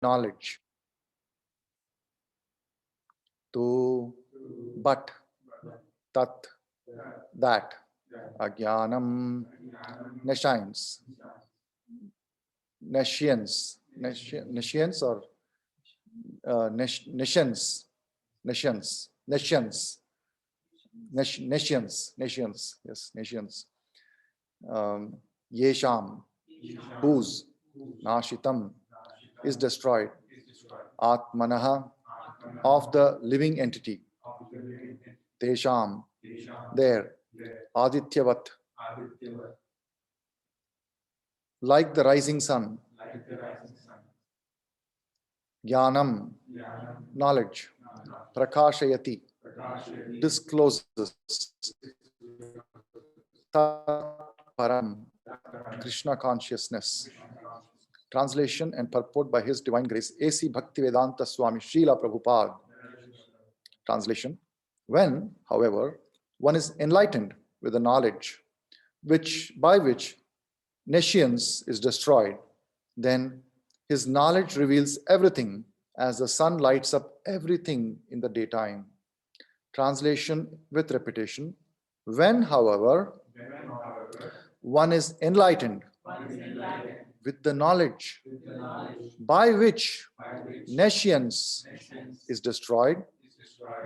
knowledge. Tu, but, tat, that, ajnanam, nescience, nescience or nescience, yes, nescience. Yesham, whose, nashitam, is destroyed. Atmanaha, of the living entity. Tesham, there. Adityavat, like the rising sun. Jnanam, knowledge. Prakashayati, discloses. Tat Param, Krishna consciousness. Translation and purport by His Divine Grace, A.C. Bhaktivedanta Swami Srila Prabhupada. Translation: when, however, one is enlightened with the knowledge by which nescience is destroyed, then his knowledge reveals everything as the sun lights up everything in the daytime. Translation with repetition: when, however, one is enlightened with the knowledge by which nescience is destroyed,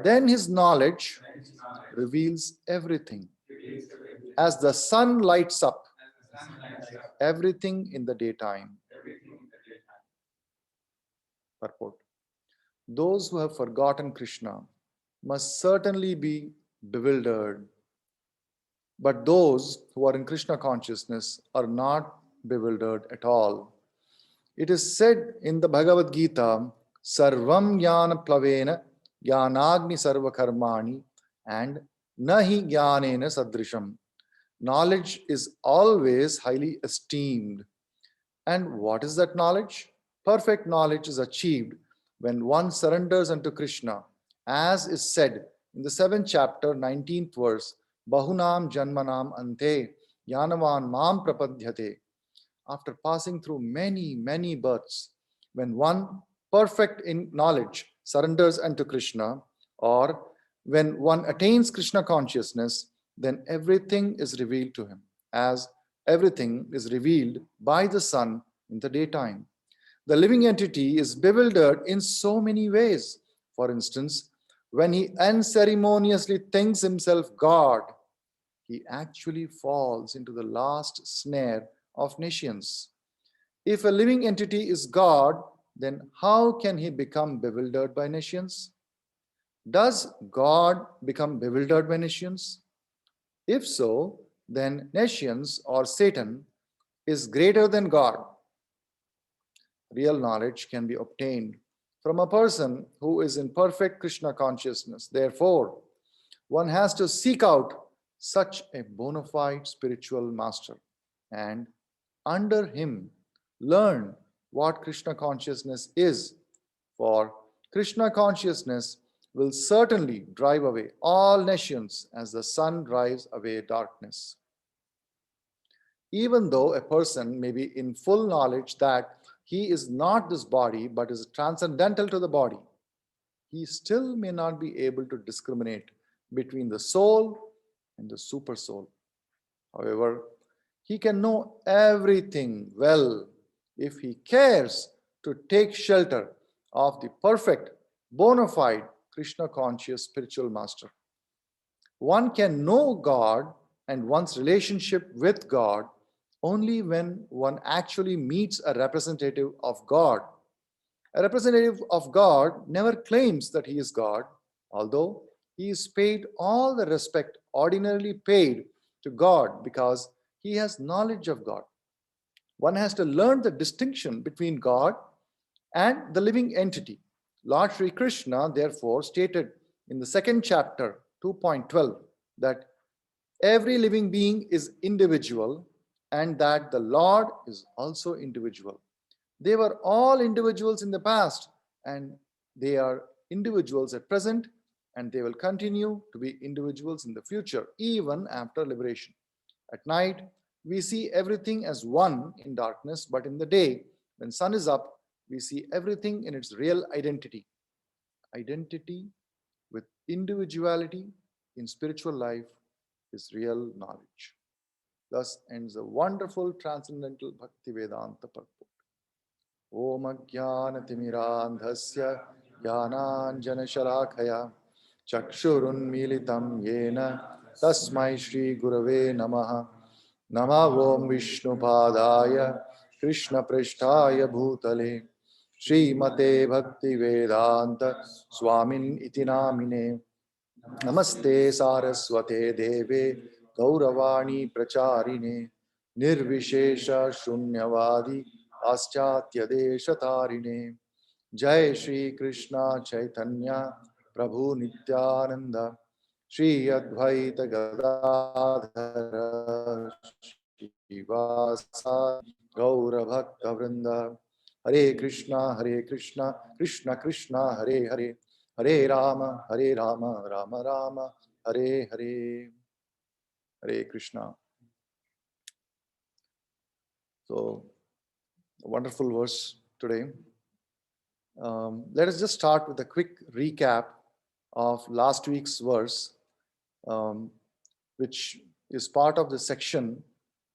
then his knowledge reveals everything as the sun lights up everything in the daytime. Purport: those who have forgotten Krishna must certainly be bewildered, but those who are in Krishna consciousness are not bewildered at all. It is said in the Bhagavad Gita, Sarvam Jnana Plavena Jnanagni Sarva Karmani and Nahi Jnanena Sadrisham. Knowledge is always highly esteemed. And what is that knowledge? Perfect knowledge is achieved when one surrenders unto Krishna, as is said in the 7th chapter, 19th verse, Bahunam Janmanam Ante Jnanavan Mam Prapadhyate. After passing through many, many births, when one perfect in knowledge surrenders unto Krishna, or when one attains Krishna consciousness, then everything is revealed to him, as everything is revealed by the sun in the daytime. The living entity is bewildered in so many ways. For instance, when he unceremoniously thinks himself God, he actually falls into the last snare of nescience. If a living entity is God, then how can he become bewildered by nescience? Does God become bewildered by nescience? If so, then nescience or Satan is greater than God. Real knowledge can be obtained from a person who is in perfect Krishna consciousness. Therefore, one has to seek out such a bona fide spiritual master and under him learn what Krishna consciousness is, for Krishna consciousness will certainly drive away all nescience as the sun drives away darkness. Even though a person may be in full knowledge that he is not this body but is transcendental to the body, he still may not be able to discriminate between the soul and the super soul. However, he can know everything well if he cares to take shelter of the perfect, bona fide, Krishna conscious spiritual master. One can know God and one's relationship with God only when one actually meets a representative of God. A representative of God never claims that he is God, although he is paid all the respect ordinarily paid to God because he has knowledge of God. One has to learn the distinction between God and the living entity. Lord Sri Krishna, therefore, stated in the 2nd chapter, 2.12, that every living being is individual and that the Lord is also individual. They were all individuals in the past, and they are individuals at present, and they will continue to be individuals in the future, even after liberation. At night, we see everything as one in darkness, but in the day, when sun is up, we see everything in its real identity. Identity with individuality in spiritual life is real knowledge. Thus ends a wonderful transcendental Bhakti Vedanta purport. Om Ajnanatimiraandhasya Jnananjanashalakaya Chakshurunmilitam Yena Tasmai Shri Gurave Namaha. Nama Om Vishnupadaya Krishna Prishtaya Bhutale Srimate Bhakti Vedanta Swamin Iti Namine. Namaste Saraswate Deve Gauravani Pracharine Nirvishesha Shunyavadi Paschatya Deshatarine. Jai Shri Krishna Chaitanya Prabhu Nityananda Shri Advaita Gadadhara Shivasa Gaura Bhakta Vrinda. Hare Krishna Krishna Krishna Hare Hare Hare Rama Rama Rama Hare Hare. Hare Krishna. So, a wonderful verse today. Let us just start with a quick recap of last week's verse, which is part of the section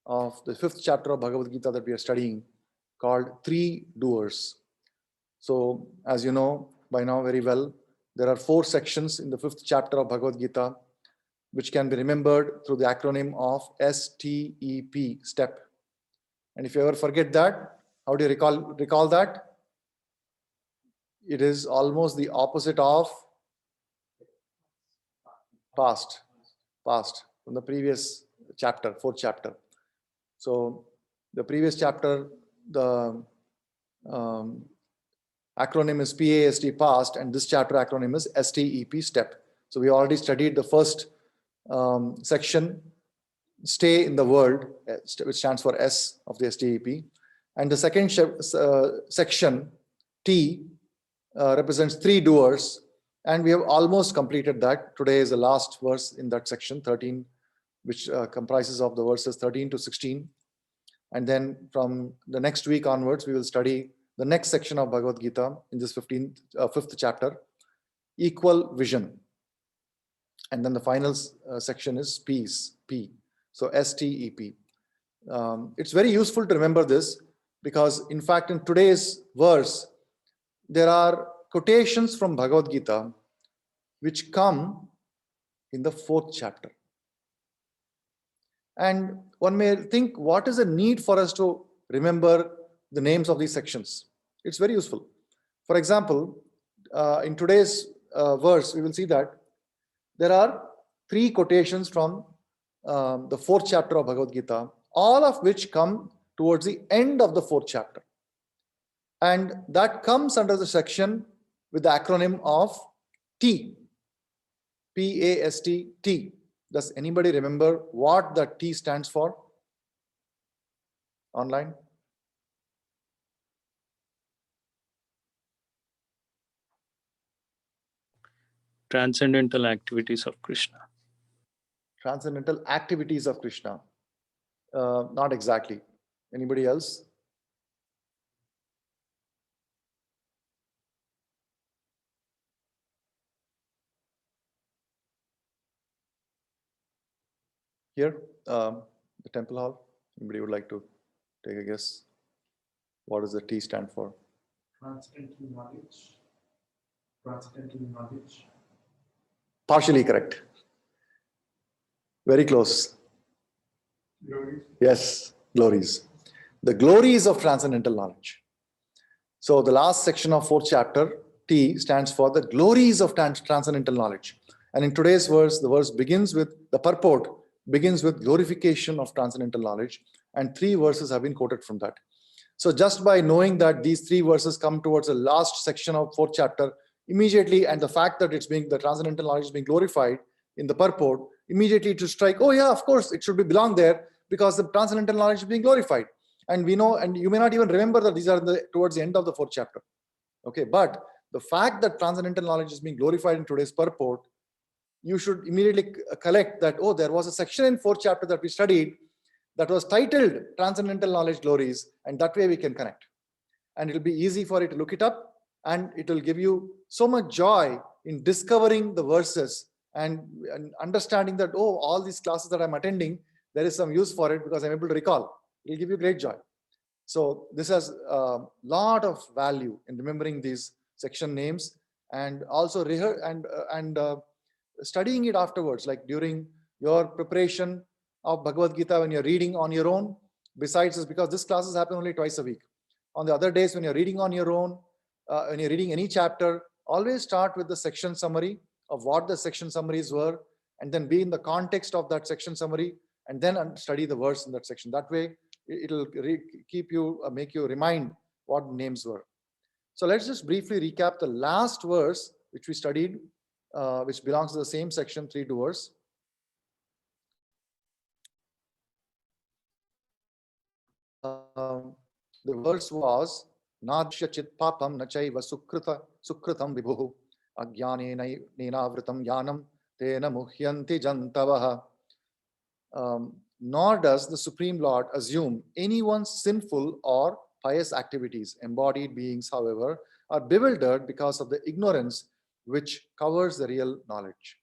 of the 5th chapter of Bhagavad Gita that we are studying, called Three Doers. So, as you know by now very well, there are 4 sections in the 5th chapter of Bhagavad Gita, which can be remembered through the acronym of STEP, STEP. And if you ever forget that, how do you recall that? It is almost the opposite of past from the previous chapter, 4th chapter. So the previous chapter, the acronym is PAST, past, and this chapter acronym is STEP, step. So we already studied the first section, stay in the world, which stands for S of the STEP. And the second section, T, represents 3 doers, and we have almost completed that. Today is the last verse in that section, 13, which comprises of the verses 13 to 16. And then from the next week onwards, we will study the next section of Bhagavad Gita in this 5th chapter, equal vision. And then the final section is peace, P. So STEP. It's very useful to remember this because, in fact, in today's verse, there are quotations from Bhagavad Gita which come in the 4th chapter. And one may think, what is the need for us to remember the names of these sections? It's very useful. For example, in today's verse, we will see that there are 3 quotations from the 4th chapter of Bhagavad Gita, all of which come towards the end of the 4th chapter. And that comes under the section with the acronym of T, P-A-S-T, T. Does anybody remember what the T stands for? Online? Transcendental activities of Krishna. Transcendental activities of Krishna. Not exactly. Anybody else? Here, the temple hall. Anybody would like to take a guess? What does the T stand for? Transcendental knowledge. Transcendental knowledge. Partially correct. Very close. Glories. Yes, glories. The glories of transcendental knowledge. So the last section of 4th chapter, T, stands for the glories of transcendental knowledge. And in today's verse, the verse begins with, the purport begins with glorification of transcendental knowledge, and 3 verses have been quoted from that. So just by knowing that these 3 verses come towards the last section of 4th chapter, immediately, and the fact that the transcendental knowledge is being glorified in the purport, immediately to strike, oh yeah, of course, it should belong there because the transcendental knowledge is being glorified. And we know, and you may not even remember that these are towards the end of the 4th chapter. Okay, but the fact that transcendental knowledge is being glorified in today's purport, you should immediately collect that, oh, there was a section in 4th chapter that we studied that was titled Transcendental Knowledge Glories, and that way we can connect. and it'll be easy for you to look it up, and it will give you so much joy in discovering the verses and understanding that, oh, all these classes that I'm attending, there is some use for it because I'm able to recall. It'll give you great joy. So this has a lot of value in remembering these section names, and also studying it afterwards, like during your preparation of Bhagavad Gita when you're reading on your own. Besides this, because this classes happen only twice a week. On the other days when you're reading on your own, when you're reading any chapter, always start with the section summary of what the section summaries were, and then be in the context of that section summary, and then study the verse in that section. That way, it'll keep you, make you remind what names were. So let's just briefly recap the last verse which we studied, which belongs to the same section, 3 to verse. The verse was Nadshya chit papam nachaiva sukritam vibhuhu agyane nenavritam yanam tena muhyanti jantavaha. Nor does the Supreme Lord assume anyone's sinful or pious activities. Embodied beings, however, are bewildered because of the ignorance which covers the real knowledge.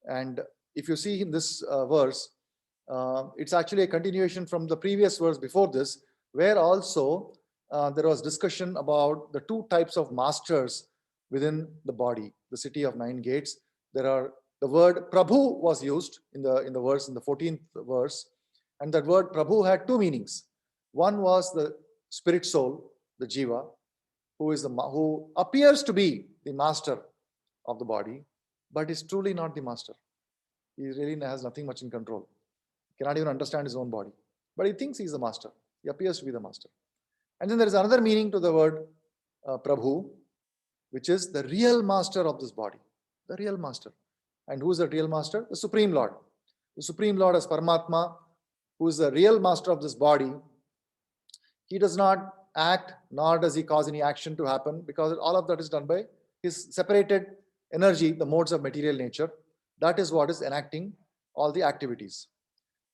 And if you see in this verse, it's actually a continuation from the previous verse before this, where also there was discussion about the 2 types of masters within the body, the city of 9 gates. There are, the word Prabhu was used in the verse, in the 14th verse, and that word Prabhu had 2 meanings. One was the spirit soul, the jiva, who appears to be the master of the body, but is truly not the master. He really has nothing much in control. He cannot even understand his own body, but he thinks he's the master. He appears to be the master. And then there is another meaning to the word Prabhu, which is the real master of this body, the real master. And who is the real master? The Supreme Lord. The Supreme Lord as Paramatma, who is the real master of this body. He does not act, nor does he cause any action to happen, because all of that is done by his separated energy, the modes of material nature. That is what is enacting all the activities.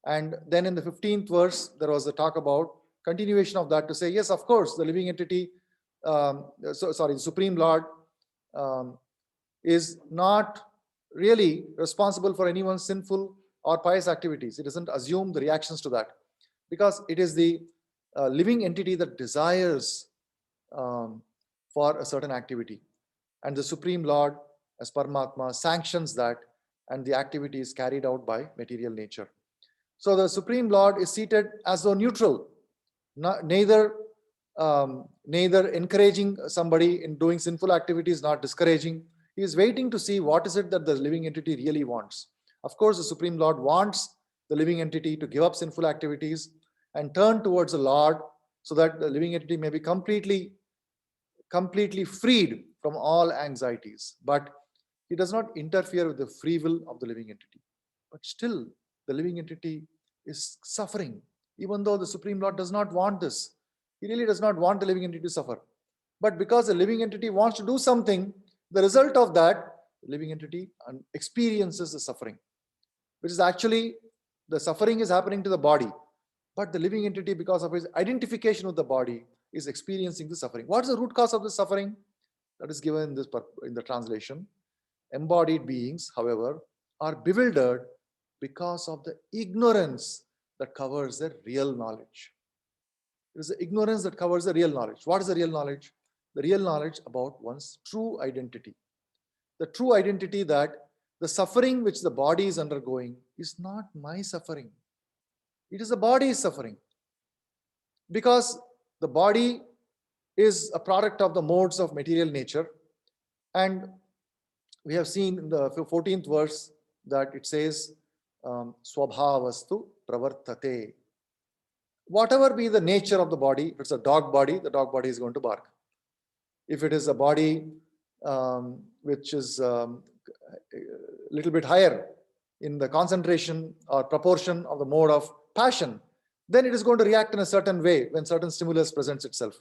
And then in the 15th verse, there was a talk about continuation of that to say, yes, of course, the living entity, the Supreme Lord is not really responsible for anyone's sinful or pious activities. It doesn't assume the reactions to that, because it is the living entity that desires for a certain activity. And the Supreme Lord, as Paramatma, sanctions that, and the activity is carried out by material nature. So the Supreme Lord is seated as though neutral, neither encouraging somebody in doing sinful activities, not discouraging. He is waiting to see what is it that the living entity really wants. Of course, the Supreme Lord wants the living entity to give up sinful activities and turn towards the Lord, so that the living entity may be completely freed from all anxieties. But he does not interfere with the free will of the living entity. But still, the living entity is suffering, even though the Supreme Lord does not want this. He really does not want the living entity to suffer. But because the living entity wants to do something, the result of that, the living entity experiences the suffering, which is actually, the suffering is happening to the body. But the living entity, because of his identification with the body, is experiencing the suffering. What is the root cause of the suffering? That is given in the translation. Embodied beings, however, are bewildered because of the ignorance that covers the real knowledge. It is the ignorance that covers the real knowledge. What is the real knowledge? The real knowledge about one's true identity. The true identity that the suffering which the body is undergoing is not my suffering. It is the body's suffering. Because the body is a product of the modes of material nature. And we have seen in the 14th verse that it says, Swabhavastu pravartate. Whatever be the nature of the body, if it's a dog body, the dog body is going to bark. If it is a body which is a little bit higher in the concentration or proportion of the mode of passion, then it is going to react in a certain way when certain stimulus presents itself.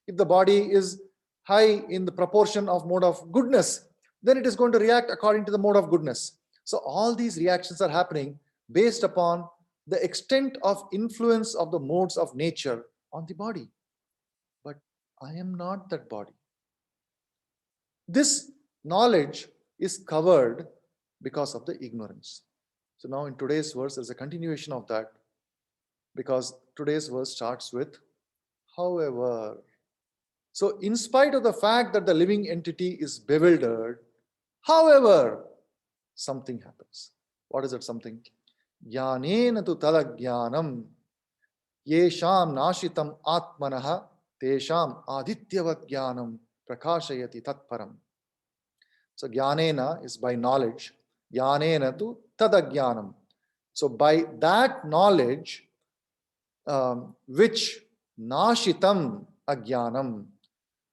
If the body is high in the proportion of mode of goodness, then it is going to react according to the mode of goodness. So all these reactions are happening based upon the extent of influence of the modes of nature on the body. But I am not that body. This knowledge is covered because of the ignorance. So now in today's verse, there's a continuation of that, because today's verse starts with however. So in spite of the fact that the living entity is bewildered, however, something happens. What is that something? Jnanena tu tadajnanam yesham nashitam atmanaha tesham adityavat jnanam prakashayati tatparam. So jnanena is by knowledge. Jnanena tu tadajnanam. So by that knowledge, which nashitam ajnanam.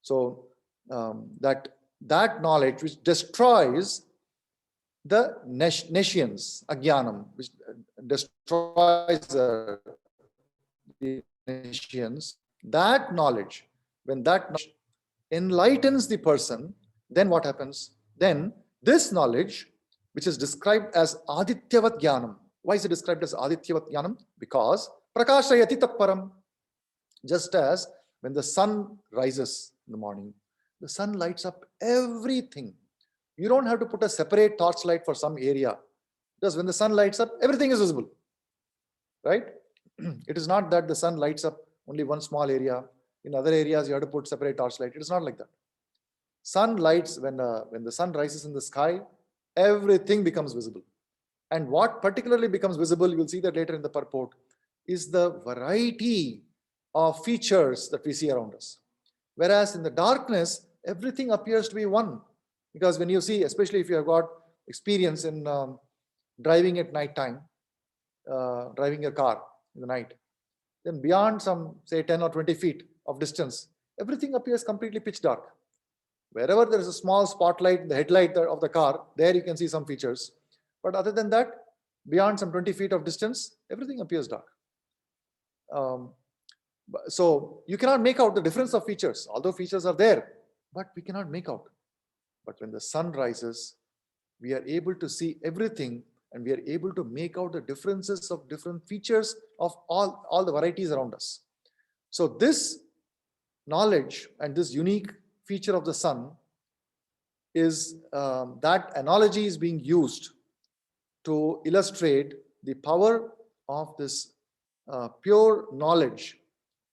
So that knowledge which destroys the nescience, ajnanam, which destroys the nescience, that knowledge, when that knowledge enlightens the person, then what happens? Then this knowledge, which is described as adityavat jnanam. Why is it described as adityavat jnanam? Because prakashayati tatparam. Just as when the sun rises in the morning, the sun lights up everything. You don't have to put a separate torchlight for some area, because when the sun lights up, everything is visible, right? It is not that the sun lights up only one small area. In other areas, you have to put separate torchlight. It is not like that. Sun lights, when the sun rises in the sky, everything becomes visible. And what particularly becomes visible, you will see that later in the purport, is the variety of features that we see around us. Whereas in the darkness, everything appears to be one. Because when you see, especially if you have got experience in driving at night time, driving your car in the night, then beyond some, say, 10 or 20 feet of distance, everything appears completely pitch dark. Wherever there is a small spotlight, the headlight of the car, there you can see some features. But other than that, beyond some 20 feet of distance, everything appears dark. So you cannot make out the difference of features, although features are there, but we cannot make out. But when the sun rises, we are able to see everything, and we are able to make out the differences of different features of all the varieties around us. So this knowledge and this unique feature of the sun is, that analogy is being used to illustrate the power of this pure knowledge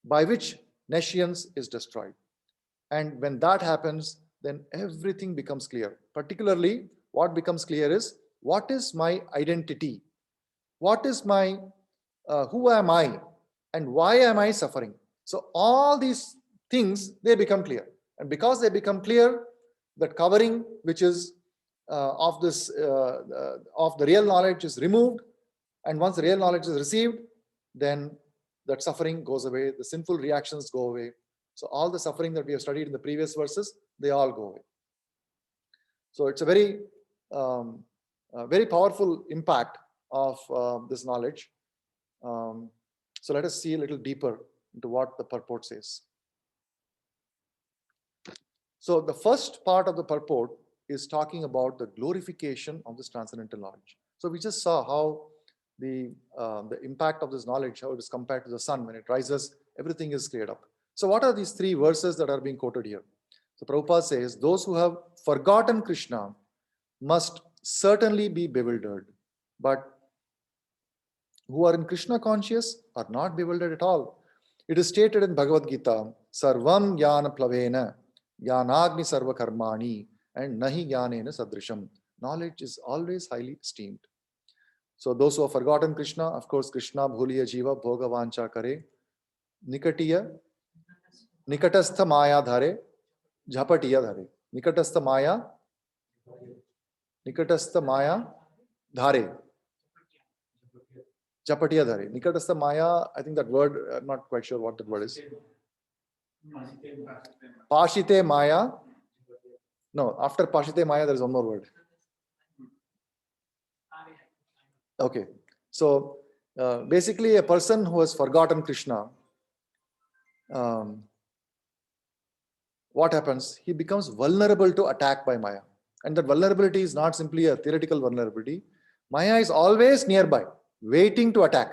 by which nescience is destroyed. And when that happens, then everything becomes clear. Particularly, what becomes clear is, what is my identity? What is my, who am I? And why am I suffering? So all these things, they become clear. And because they become clear, that covering which is of this, of the real knowledge is removed. And once the real knowledge is received, then that suffering goes away, the sinful reactions go away. So all the suffering that we have studied in the previous verses, they all go away. So it's a very, very powerful impact of this knowledge. So let us see a little deeper into what the purport says. So the first part of the purport is talking about the glorification of this transcendental knowledge. So we just saw how the impact of this knowledge, how it is compared to the sun. When it rises, everything is cleared up. So what are these three verses that are being quoted here? So Prabhupada says, those who have forgotten Krishna must certainly be bewildered, but who are in Krishna conscious are not bewildered at all. It is stated in Bhagavad Gita, Sarvam Jnana Plavena, Jnanagni Sarva Karmani, and Nahi Jnanena Sadrisham. Knowledge is always highly esteemed. So those who have forgotten Krishna, of course, Krishna bhuliya jiva bhoga vancha kare, nikatiya, nikatastha maya dhare, jhapatiya dhare. Nikatastha maya dhare, jhapatiya dhare. Nikatastha maya, I think that word, I'm not quite sure what that word is. Pashite maya. No, after Pashite maya, there is one more word. Okay, so basically a person who has forgotten Krishna, what happens? He becomes vulnerable to attack by Maya. And that vulnerability is not simply a theoretical vulnerability. Maya is always nearby, waiting to attack.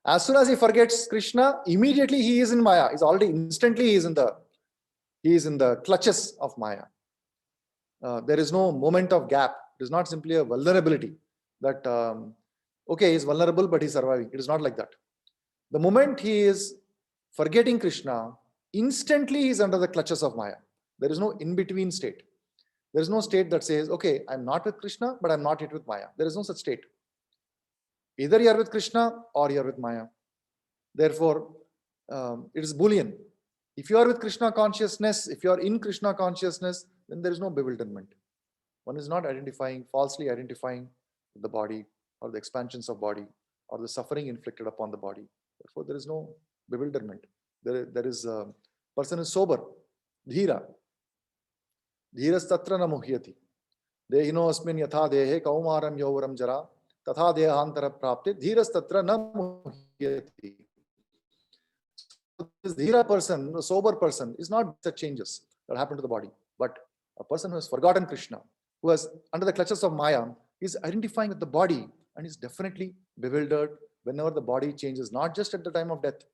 As soon as he forgets Krishna, immediately he is in Maya. Instantly he is in the he is in the clutches of Maya. There is no moment of gap. It is not simply a vulnerability that, okay, he is vulnerable, but he's surviving. It is not like that. The moment he is forgetting Krishna, instantly he is under the clutches of Maya. There is no in-between state. There is no state that says, okay, I'm not with Krishna, but I'm not yet with Maya. There is no such state. Either you are with Krishna or you are with Maya. Therefore, it is Boolean. If you are with Krishna consciousness, if you are in Krishna consciousness, then there is no bewilderment. One is not falsely identifying the body or the expansions of body or the suffering inflicted upon the body. Therefore, there is no bewilderment. There is a person is sober, dhira. Dhiras tatra na muhyati. Dehino asmin yatha dehe kaumaram yauvaram jara tatha dehantara prapte dhiras tatra na muhyati. This dhira person, a sober person, is not such changes that happen to the body, but a person who has forgotten Krishna, who is under the clutches of Maya, is identifying with the body and is definitely bewildered whenever the body changes, not just at the time of death,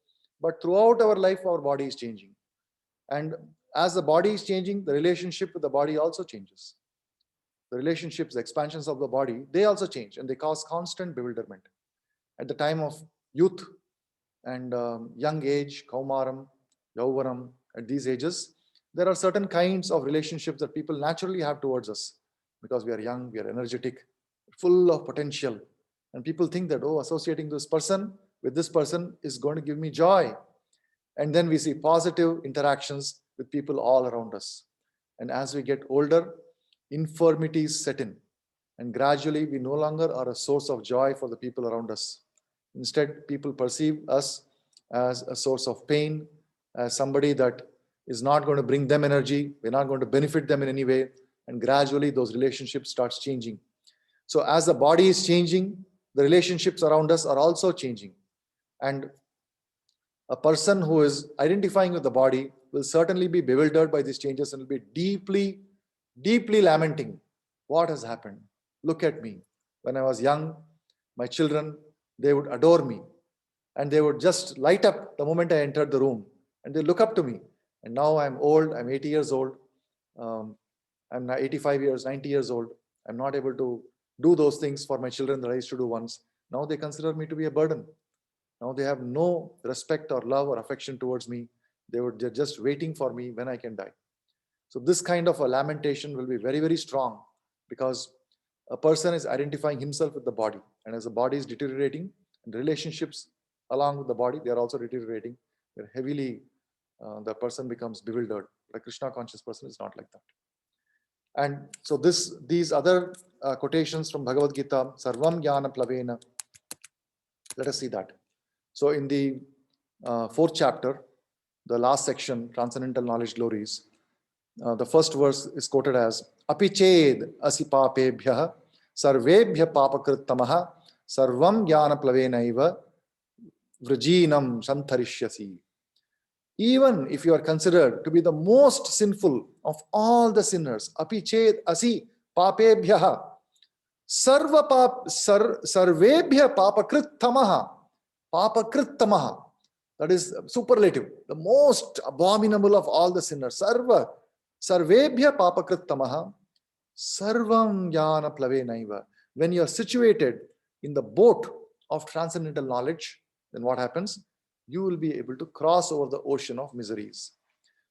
but throughout our life, our body is changing. And as the body is changing, the relationship with the body also changes. The relationships, the expansions of the body, they also change and they cause constant bewilderment. At the time of youth and young age, Kaumaram, Yauvaram, at these ages, there are certain kinds of relationships that people naturally have towards us because we are young, we are energetic, full of potential. And people think that, oh, associating this person with this person is going to give me joy. And then we see positive interactions with people all around us. And as we get older, infirmities set in. And gradually, we no longer are a source of joy for the people around us. Instead, people perceive us as a source of pain, as somebody that is not going to bring them energy. We're not going to benefit them in any way. And gradually, those relationships starts changing. So as the body is changing, the relationships around us are also changing. And a person who is identifying with the body will certainly be bewildered by these changes and will be deeply, deeply lamenting. What has happened? Look at me. When I was young, my children, they would adore me. And they would just light up the moment I entered the room. And they look up to me. And now I'm old, I'm 80 years old. I'm now 85 years, 90 years old. I'm not able to do those things for my children that I used to do once. Now they consider me to be a burden. Now they have no respect or love or affection towards me. They're just waiting for me when I can die. So this kind of a lamentation will be very, very strong because a person is identifying himself with the body. And as the body is deteriorating, and relationships along with the body, they are also deteriorating. They're heavily, the person becomes bewildered. A Krishna conscious person is not like that. And so these other quotations from Bhagavad Gita, Sarvam Jnana Plavena, let us see that. So in the fourth chapter, the last section, Transcendental Knowledge Glories, the first verse is quoted as Apiched asipapebhyah sarvebhya papakrittamaha sarvam jnana plavenaiva vrajinam santharishyasi. Even if you are considered to be the most sinful of all the sinners, apiched asi papebhyah sarvebhya papakrittamaha, that is superlative, the most abominable of all the sinners. Sarvebhya papakrittamaha sarvam jnana plavenaiva. When you are situated in the boat of transcendental knowledge, then what happens? You will be able to cross over the ocean of miseries.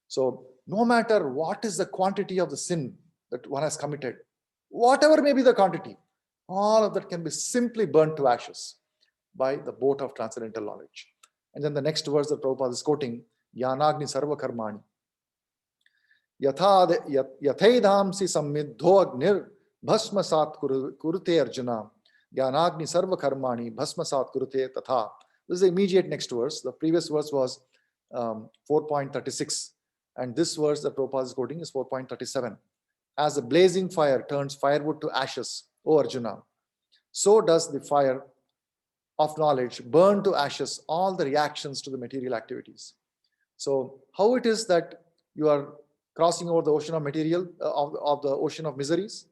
So no matter what is the quantity of the sin that one has committed, whatever may be the quantity, all of that can be simply burnt to ashes by the boat of transcendental knowledge. And then the next verse that Prabhupada is quoting, Yanagni sarva karmani. Yathaidhamsi sammiddho agnir bhasmasat kurute arjuna. Yanagni sarva karmani bhasmasat kurute tatha. This is the immediate next verse. The previous verse was 4.36. And this verse that Prabhupada is quoting is 4.37. As a blazing fire turns firewood to ashes, O Arjuna, so does the fire of knowledge burn to ashes all the reactions to the material activities. So how it is that you are crossing over the ocean of material, of the ocean of miseries?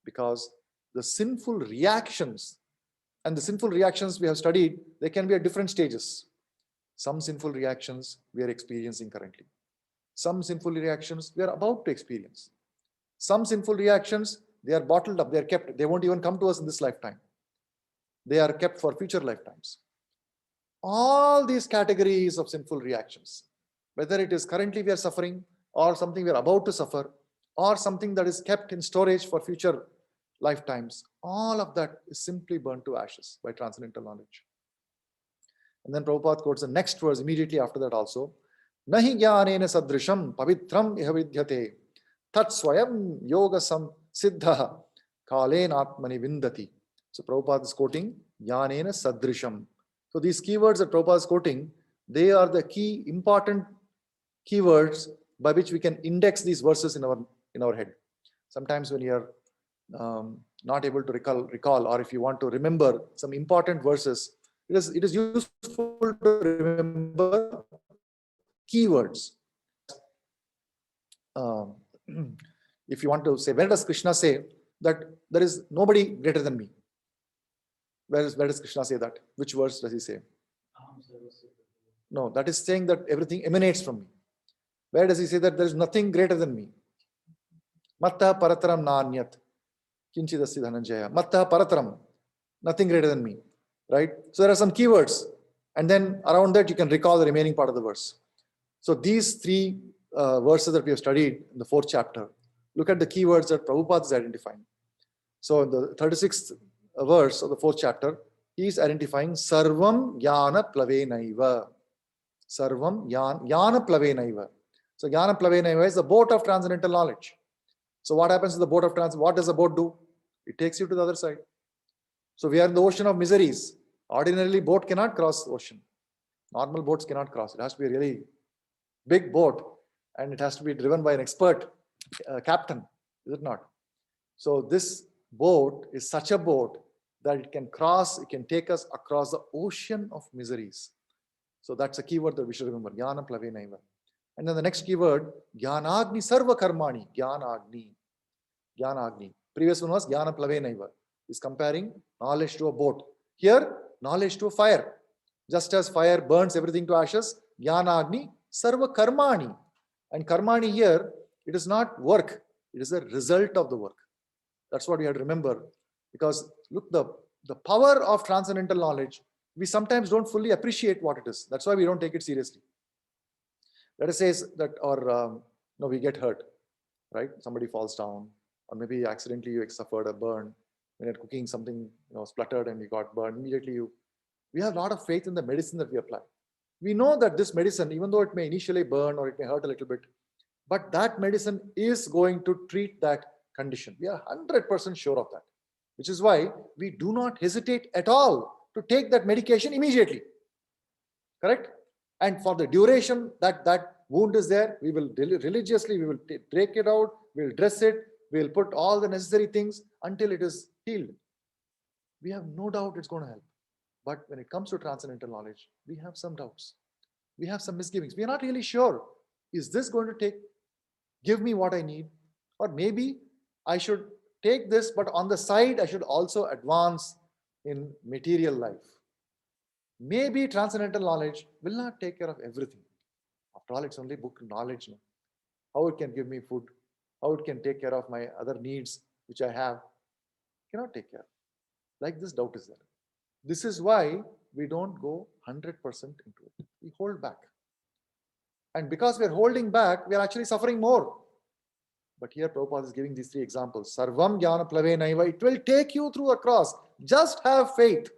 Because the sinful reactions, and the sinful reactions we have studied, they can be at different stages. Some sinful reactions we are experiencing currently. Some sinful reactions we are about to experience. Some sinful reactions, they are bottled up, they are kept. They won't even come to us in this lifetime. They are kept for future lifetimes. All these categories of sinful reactions, whether it is currently we are suffering, or something we are about to suffer, or something that is kept in storage for future lifetimes, all of that is simply burnt to ashes by transcendental knowledge. And then Prabhupada quotes the next verse immediately after that also. Nahi jnanena sadrisham pavitram iha vidyate tat swayam yoga sam siddha kalen atmani vindati. So Prabhupada is quoting jnanena sadrisham. So these keywords that Prabhupada is quoting, they are the key important keywords by which we can index these verses in our head. Sometimes when you are not able to recall, or if you want to remember some important verses, it is useful to remember keywords. If you want to say, where does Krishna say that there is nobody greater than me? Where does Krishna say that? Which verse does he say? No, that is saying that everything emanates from me. Where does he say that there is nothing greater than me? Matta parataram nanyat. Kinchidasya dhananjaya. Matta parataram. Nothing greater than me. Right? So there are some keywords. And then around that you can recall the remaining part of the verse. So these three verses that we have studied in the 4th chapter, look at the keywords that Prabhupada is identifying. So in the 36th verse of the 4th chapter, he is identifying Sarvam Jnana Plavenaiva. Sarvam Jnana Plavenaiva. So Jnana Plavenaiva is the boat of transcendental knowledge. So what happens to the boat of what does the boat do? It takes you to the other side. So we are in the ocean of miseries. Ordinarily, boat cannot cross the ocean. Normal boats cannot cross. It has to be a really big boat, and it has to be driven by an expert captain, is it not? So this boat is such a boat that it can take us across the ocean of miseries. So that's a keyword that we should remember, Jnana Plavenaiva. And then the next keyword, Jnanagni Sarva Karmani, Jnanagni. Jnanagni. Previous one was Jnana Plavenaiva. Is comparing knowledge to a boat. Here, knowledge to a fire. Just as fire burns everything to ashes, Jnanagni Sarva Karmani. And Karmani here, it is not work, it is a result of the work. That's what we have to remember. Because look, the power of transcendental knowledge, we sometimes don't fully appreciate what it is. That's why we don't take it seriously. Let us say that, or we get hurt, right? Somebody falls down, or maybe accidentally you suffered a burn. When you're cooking something, spluttered and you got burned, immediately we have a lot of faith in the medicine that we apply. We know that this medicine, even though it may initially burn or it may hurt a little bit, but that medicine is going to treat that condition. We are 100% sure of that, which is why we do not hesitate at all to take that medication immediately. Correct? And for the duration that wound is there, we will religiously, we will take it out, we will dress it, we will put all the necessary things until it is healed. We have no doubt it's going to help. But when it comes to transcendental knowledge, we have some doubts. We have some misgivings. We are not really sure. Is this going to give me what I need? Or maybe I should take this, but on the side, I should also advance in material life. Maybe transcendental knowledge will not take care of everything. After all, it's only book knowledge. No? How it can give me food, how it can take care of my other needs, which I have, cannot take care. Like this doubt is there. This is why we don't go 100% into it. We hold back. And because we are holding back, we are actually suffering more. But here Prabhupada is giving these three examples. Sarvam Jnana Plavenaiva. It will take you through a cross. Just have faith.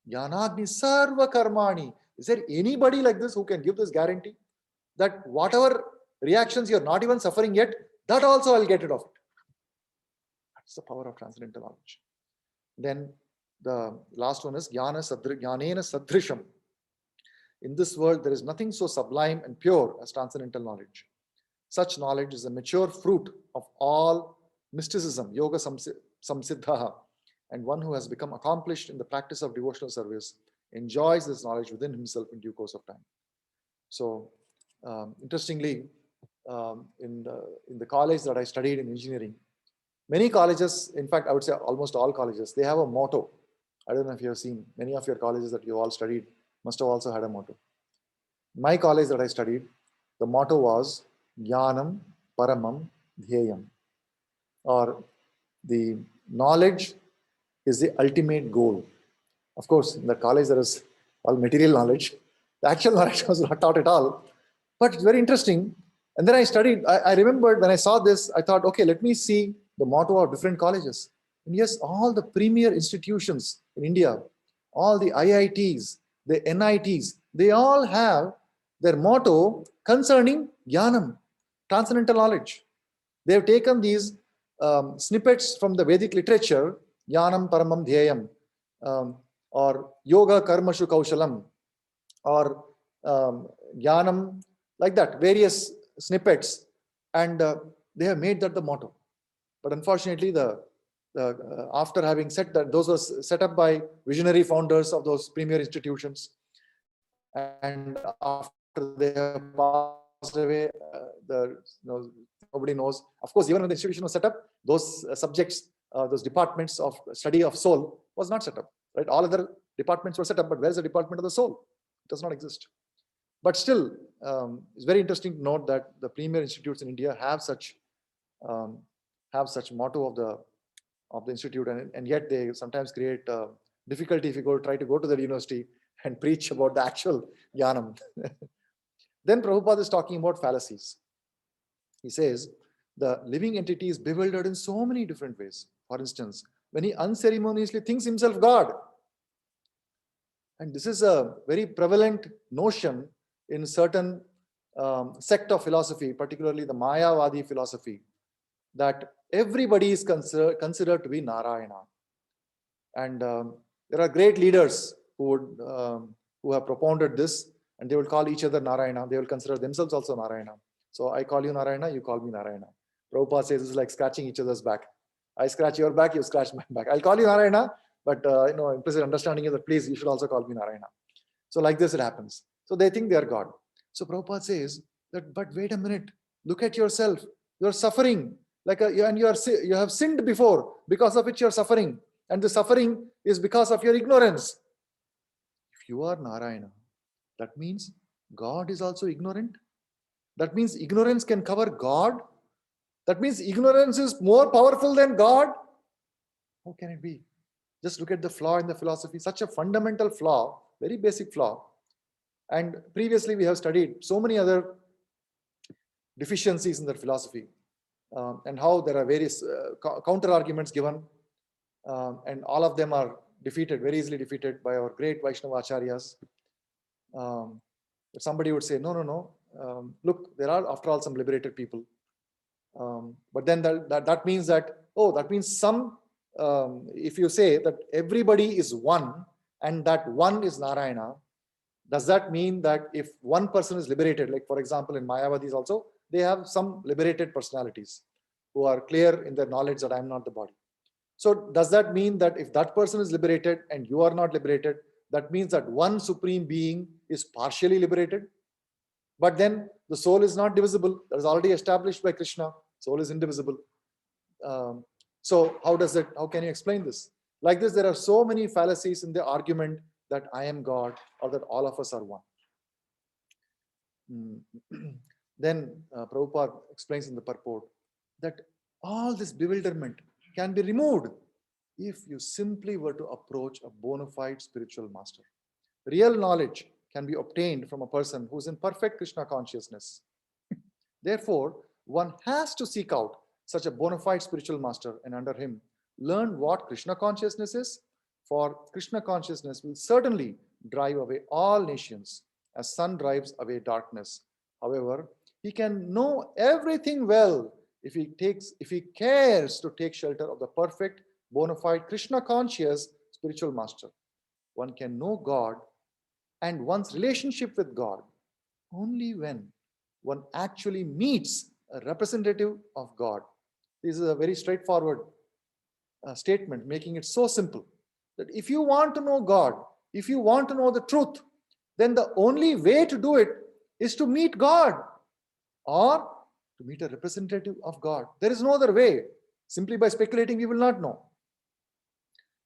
Jnanagni Sarva Karmani. Is there anybody like this who can give this guarantee? That whatever reactions you're not even suffering yet, that also I'll get rid of it. That's the power of transcendental knowledge. Then the last one is Jnanena Sadrisham. In this world, there is nothing so sublime and pure as transcendental knowledge. Such knowledge is a mature fruit of all mysticism, yoga samsiddha, and one who has become accomplished in the practice of devotional service enjoys this knowledge within himself in due course of time. So, interestingly, in the college that I studied in engineering, many colleges, in fact, I would say almost all colleges, they have a motto. I don't know if you have seen, many of your colleges that you all studied must have also had a motto. My college that I studied, the motto was Jnanam Paramam Dhyayam. Or the knowledge is the ultimate goal. Of course, in the college there is all material knowledge. The actual knowledge was not taught at all. But it's very interesting. And then I studied, I remembered when I saw this, I thought, okay, let me see the motto of different colleges. And yes, all the premier institutions in India, all the IITs, the NITs, they all have their motto concerning Jnanam, transcendental knowledge. They have taken these snippets from the Vedic literature, Jnanam Paramam Dhyayam, or Yoga Karmashu Kaushalam, or Jnanam, like that, various snippets, and they have made that the motto. But unfortunately, after having said that, those were set up by visionary founders of those premier institutions, and after they have passed away, nobody knows. Of course, even when the institution was set up, those subjects, those departments of study of soul was not set up. Right? All other departments were set up, but where is the department of the soul? It does not exist. But still, it's very interesting to note that the premier institutes in India have such motto of the institute, and yet they sometimes create difficulty if you try to go to the university and preach about the actual Jnanam. Then Prabhupada is talking about fallacies. He says the living entity is bewildered in so many different ways. For instance, when he unceremoniously thinks himself God. And this is a very prevalent notion in certain sect of philosophy, particularly the Mayavadi philosophy, that everybody is considered to be Narayana. And there are great leaders who have propounded this, and they will call each other Narayana. They will consider themselves also Narayana. So I call you Narayana, you call me Narayana. Prabhupada says it's like scratching each other's back. I scratch your back, you scratch my back. I'll call you Narayana, but implicit understanding is that please, you should also call me Narayana. So like this it happens. So they think they are God. So Prabhupada says that, but wait a minute, look at yourself. You're suffering, and you have sinned before, because of which you're suffering. And the suffering is because of your ignorance. If you are Narayana, that means God is also ignorant. That means ignorance can cover God. That means ignorance is more powerful than God. How can it be? Just look at the flaw in the philosophy, such a fundamental flaw, very basic flaw. And previously we have studied so many other deficiencies in their philosophy, and how there are various counter arguments given, and all of them are defeated, very easily defeated by our great Vaishnava acharyas. Somebody would say, no, look, there are after all some liberated people. But then that means that, if you say that everybody is one and that one is Narayana, does that mean that if one person is liberated, like for example in Mayavadis also, they have some liberated personalities who are clear in their knowledge that I am not the body. So does that mean that if that person is liberated and you are not liberated, that means that one supreme being is partially liberated? But then the soul is not divisible. That is already established by Krishna. Soul is indivisible. So how can you explain this? Like this, there are so many fallacies in the argument that I am God or that all of us are one. Then Prabhupada explains in the purport that all this bewilderment can be removed if you simply were to approach a bona fide spiritual master. Real knowledge can be obtained from a person who is in perfect Krishna consciousness. Therefore, one has to seek out such a bona fide spiritual master and under him learn what Krishna consciousness is, for Krishna consciousness will certainly drive away all nations as sun drives away darkness. However, he can know everything well if he cares to take shelter of the perfect bona fide Krishna conscious spiritual master. One can know God and one's relationship with God only when one actually meets a representative of God. This is a very straightforward statement, making it so simple that if you want to know God, if you want to know the truth, then the only way to do it is to meet God or to meet a representative of God. There is no other way. Simply by speculating, we will not know.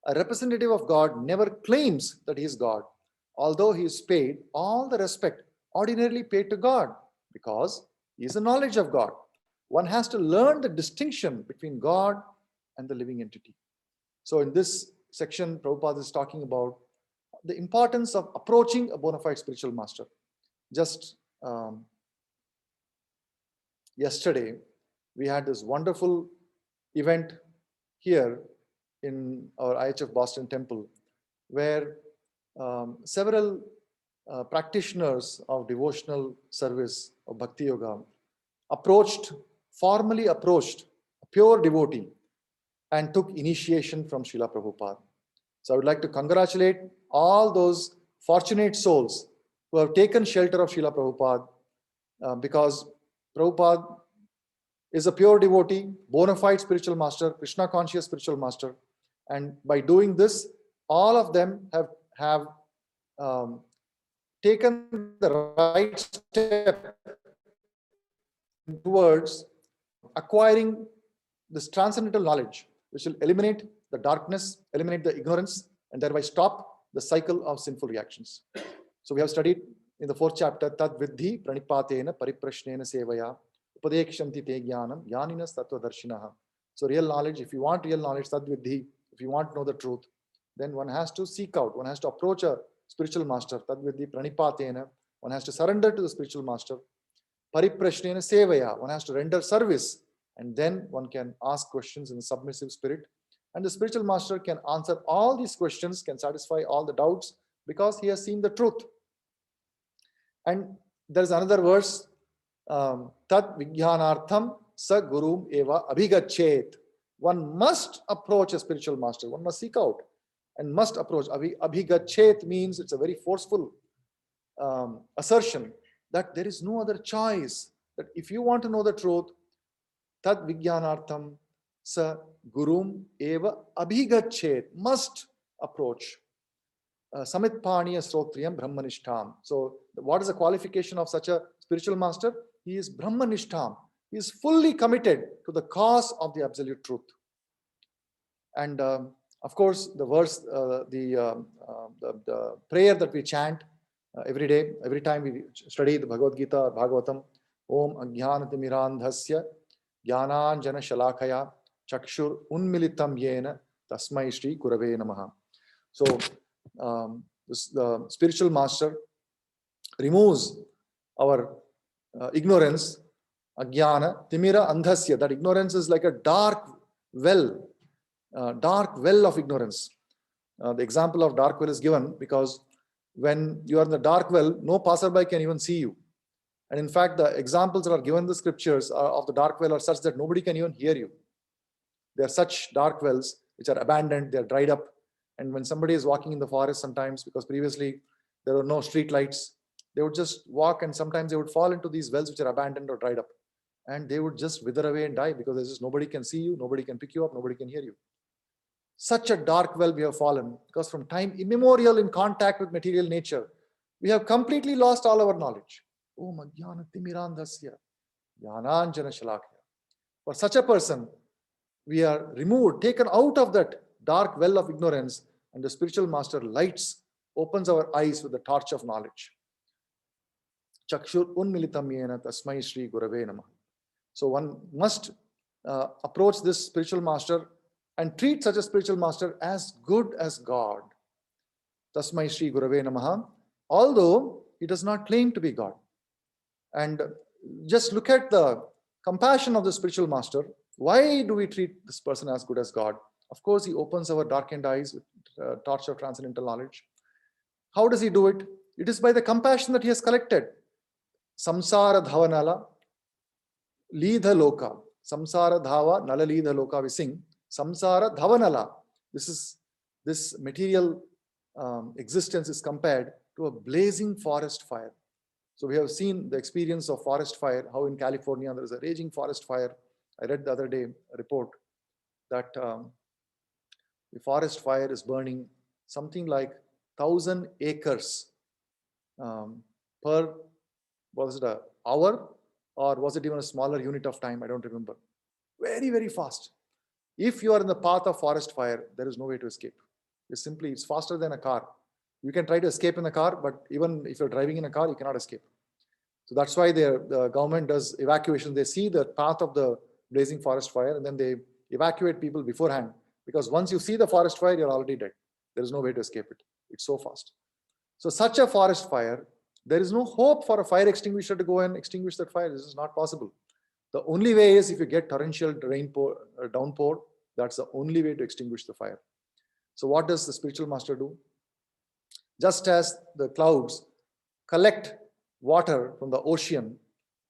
A representative of God never claims that he is God, although he is paid all the respect ordinarily paid to God, because is the knowledge of God. One has to learn the distinction between God and the living entity. So in this section, Prabhupada is talking about the importance of approaching a bona fide spiritual master. Just yesterday, we had this wonderful event here in our IHF Boston temple, where several practitioners of devotional service of Bhakti Yoga formally approached a pure devotee and took initiation from Srila Prabhupada. So I would like to congratulate all those fortunate souls who have taken shelter of Srila Prabhupada, because Prabhupada is a pure devotee, bona fide spiritual master, Krishna conscious spiritual master. And by doing this, all of them have taken the right step towards acquiring this transcendental knowledge, which will eliminate the darkness, eliminate the ignorance, and thereby stop the cycle of sinful reactions. So we have studied in the 4th chapter, Tad Vidhi Pranipatena Pariprashnena Sevaya Upadekshanti Te Jnanam Jnaninas Tattva Darshinaha. So real knowledge, if you want real knowledge, Tad Vidhi, if you want to know the truth, then one has to seek out, one has to approach a spiritual master, Tad Vidhi Pranipatena, one has to surrender to the spiritual master. Pariprashnena Sevaya, one has to render service, and then one can ask questions in a submissive spirit. And the spiritual master can answer all these questions, can satisfy all the doubts, because he has seen the truth. And there's another verse, Tat Vijnanartham Sa Gurum Eva Abhigachet. One must approach a spiritual master, one must seek out and must approach. Abhigachet means it's a very forceful assertion that there is no other choice, that if you want to know the truth, Tad Vijnanartham Sa Gurum Eva Abhigachet, must approach. Samitpaniya Srotriyam Brahmanishtam. So what is the qualification of such a spiritual master? He is Brahmanishtam. He is fully committed to the cause of the absolute truth. And of course, the verse, the prayer that we chant every day, every time we study the Bhagavad Gita or Bhagavatam, Om Ajnanatimirandhasya Jnananjana Shalakaya Chakshur Unmilitam Yena Tasmai Shri Gurave Namaha. So the spiritual master removes our ignorance, ajnana, timira andhasya. That ignorance is like a dark well of ignorance. The example of dark well is given because when you are in the dark well, no passerby can even see you. And in fact, the examples that are given in the scriptures of the dark well are such that nobody can even hear you. They are such dark wells which are abandoned, they are dried up. And when somebody is walking in the forest sometimes, because previously there were no street lights, they would just walk, and sometimes they would fall into these wells which are abandoned or dried up. And they would just wither away and die because there's just nobody can see you, nobody can pick you up, nobody can hear you. Such a dark well we have fallen, because from time immemorial in contact with material nature, we have completely lost all our knowledge. Om Ajnana Timirandhasya Jnananjana Shalakya. For such a person, we are removed, taken out of that dark well of ignorance, and the spiritual master opens our eyes with the torch of knowledge. Chakshur Unmilitam Yena Tasmai Shri Gurave Namaha. So one must approach this spiritual master and treat such a spiritual master as good as God. Tasmai Shri Gurave Namaha, although he does not claim to be God. And just look at the compassion of the spiritual master. Why do we treat this person as good as God? Of course, he opens our darkened eyes with the torch of transcendental knowledge. How does he do it? It is by the compassion that he has collected. Samsara Dhavanala Leedha Loka. Samsara Dhava Nala Leedha Loka, we sing. Samsara Dhavanala. This material existence is compared to a blazing forest fire. So we have seen the experience of forest fire, how in California there is a raging forest fire. I read the other day a report that the forest fire is burning something like 1,000 acres per, was it an hour, or was it even a smaller unit of time? I don't remember. Very, very fast. If you are in the path of forest fire, there is no way to escape. It's faster than a car. You can try to escape in a car, but even if you're driving in a car, you cannot escape. So that's why the government does evacuation. They see the path of the blazing forest fire and then they evacuate people beforehand. Because once you see the forest fire, you're already dead. There is no way to escape it. It's so fast. So such a forest fire, there is no hope for a fire extinguisher to go and extinguish that fire. This is not possible. The only way is if you get torrential downpour, that's the only way to extinguish the fire. So what does the spiritual master do? Just as the clouds collect water from the ocean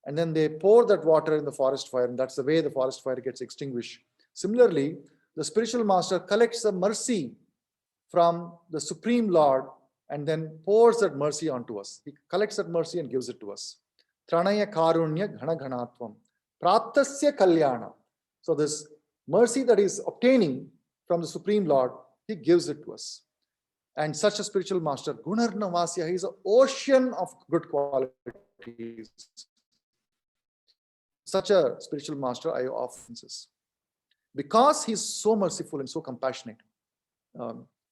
and then they pour that water in the forest fire, and that's the way the forest fire gets extinguished. Similarly, the spiritual master collects the mercy from the Supreme Lord and then pours that mercy onto us. He collects that mercy and gives it to us. Tranaya karunya ghana ghanatvam praptasya kalyana. So this mercy that is obtaining from the Supreme Lord, he gives it to us. And such a spiritual master, Gunarnavasya, he is an ocean of good qualities. Such a spiritual master, I often say, because he's so merciful and so compassionate.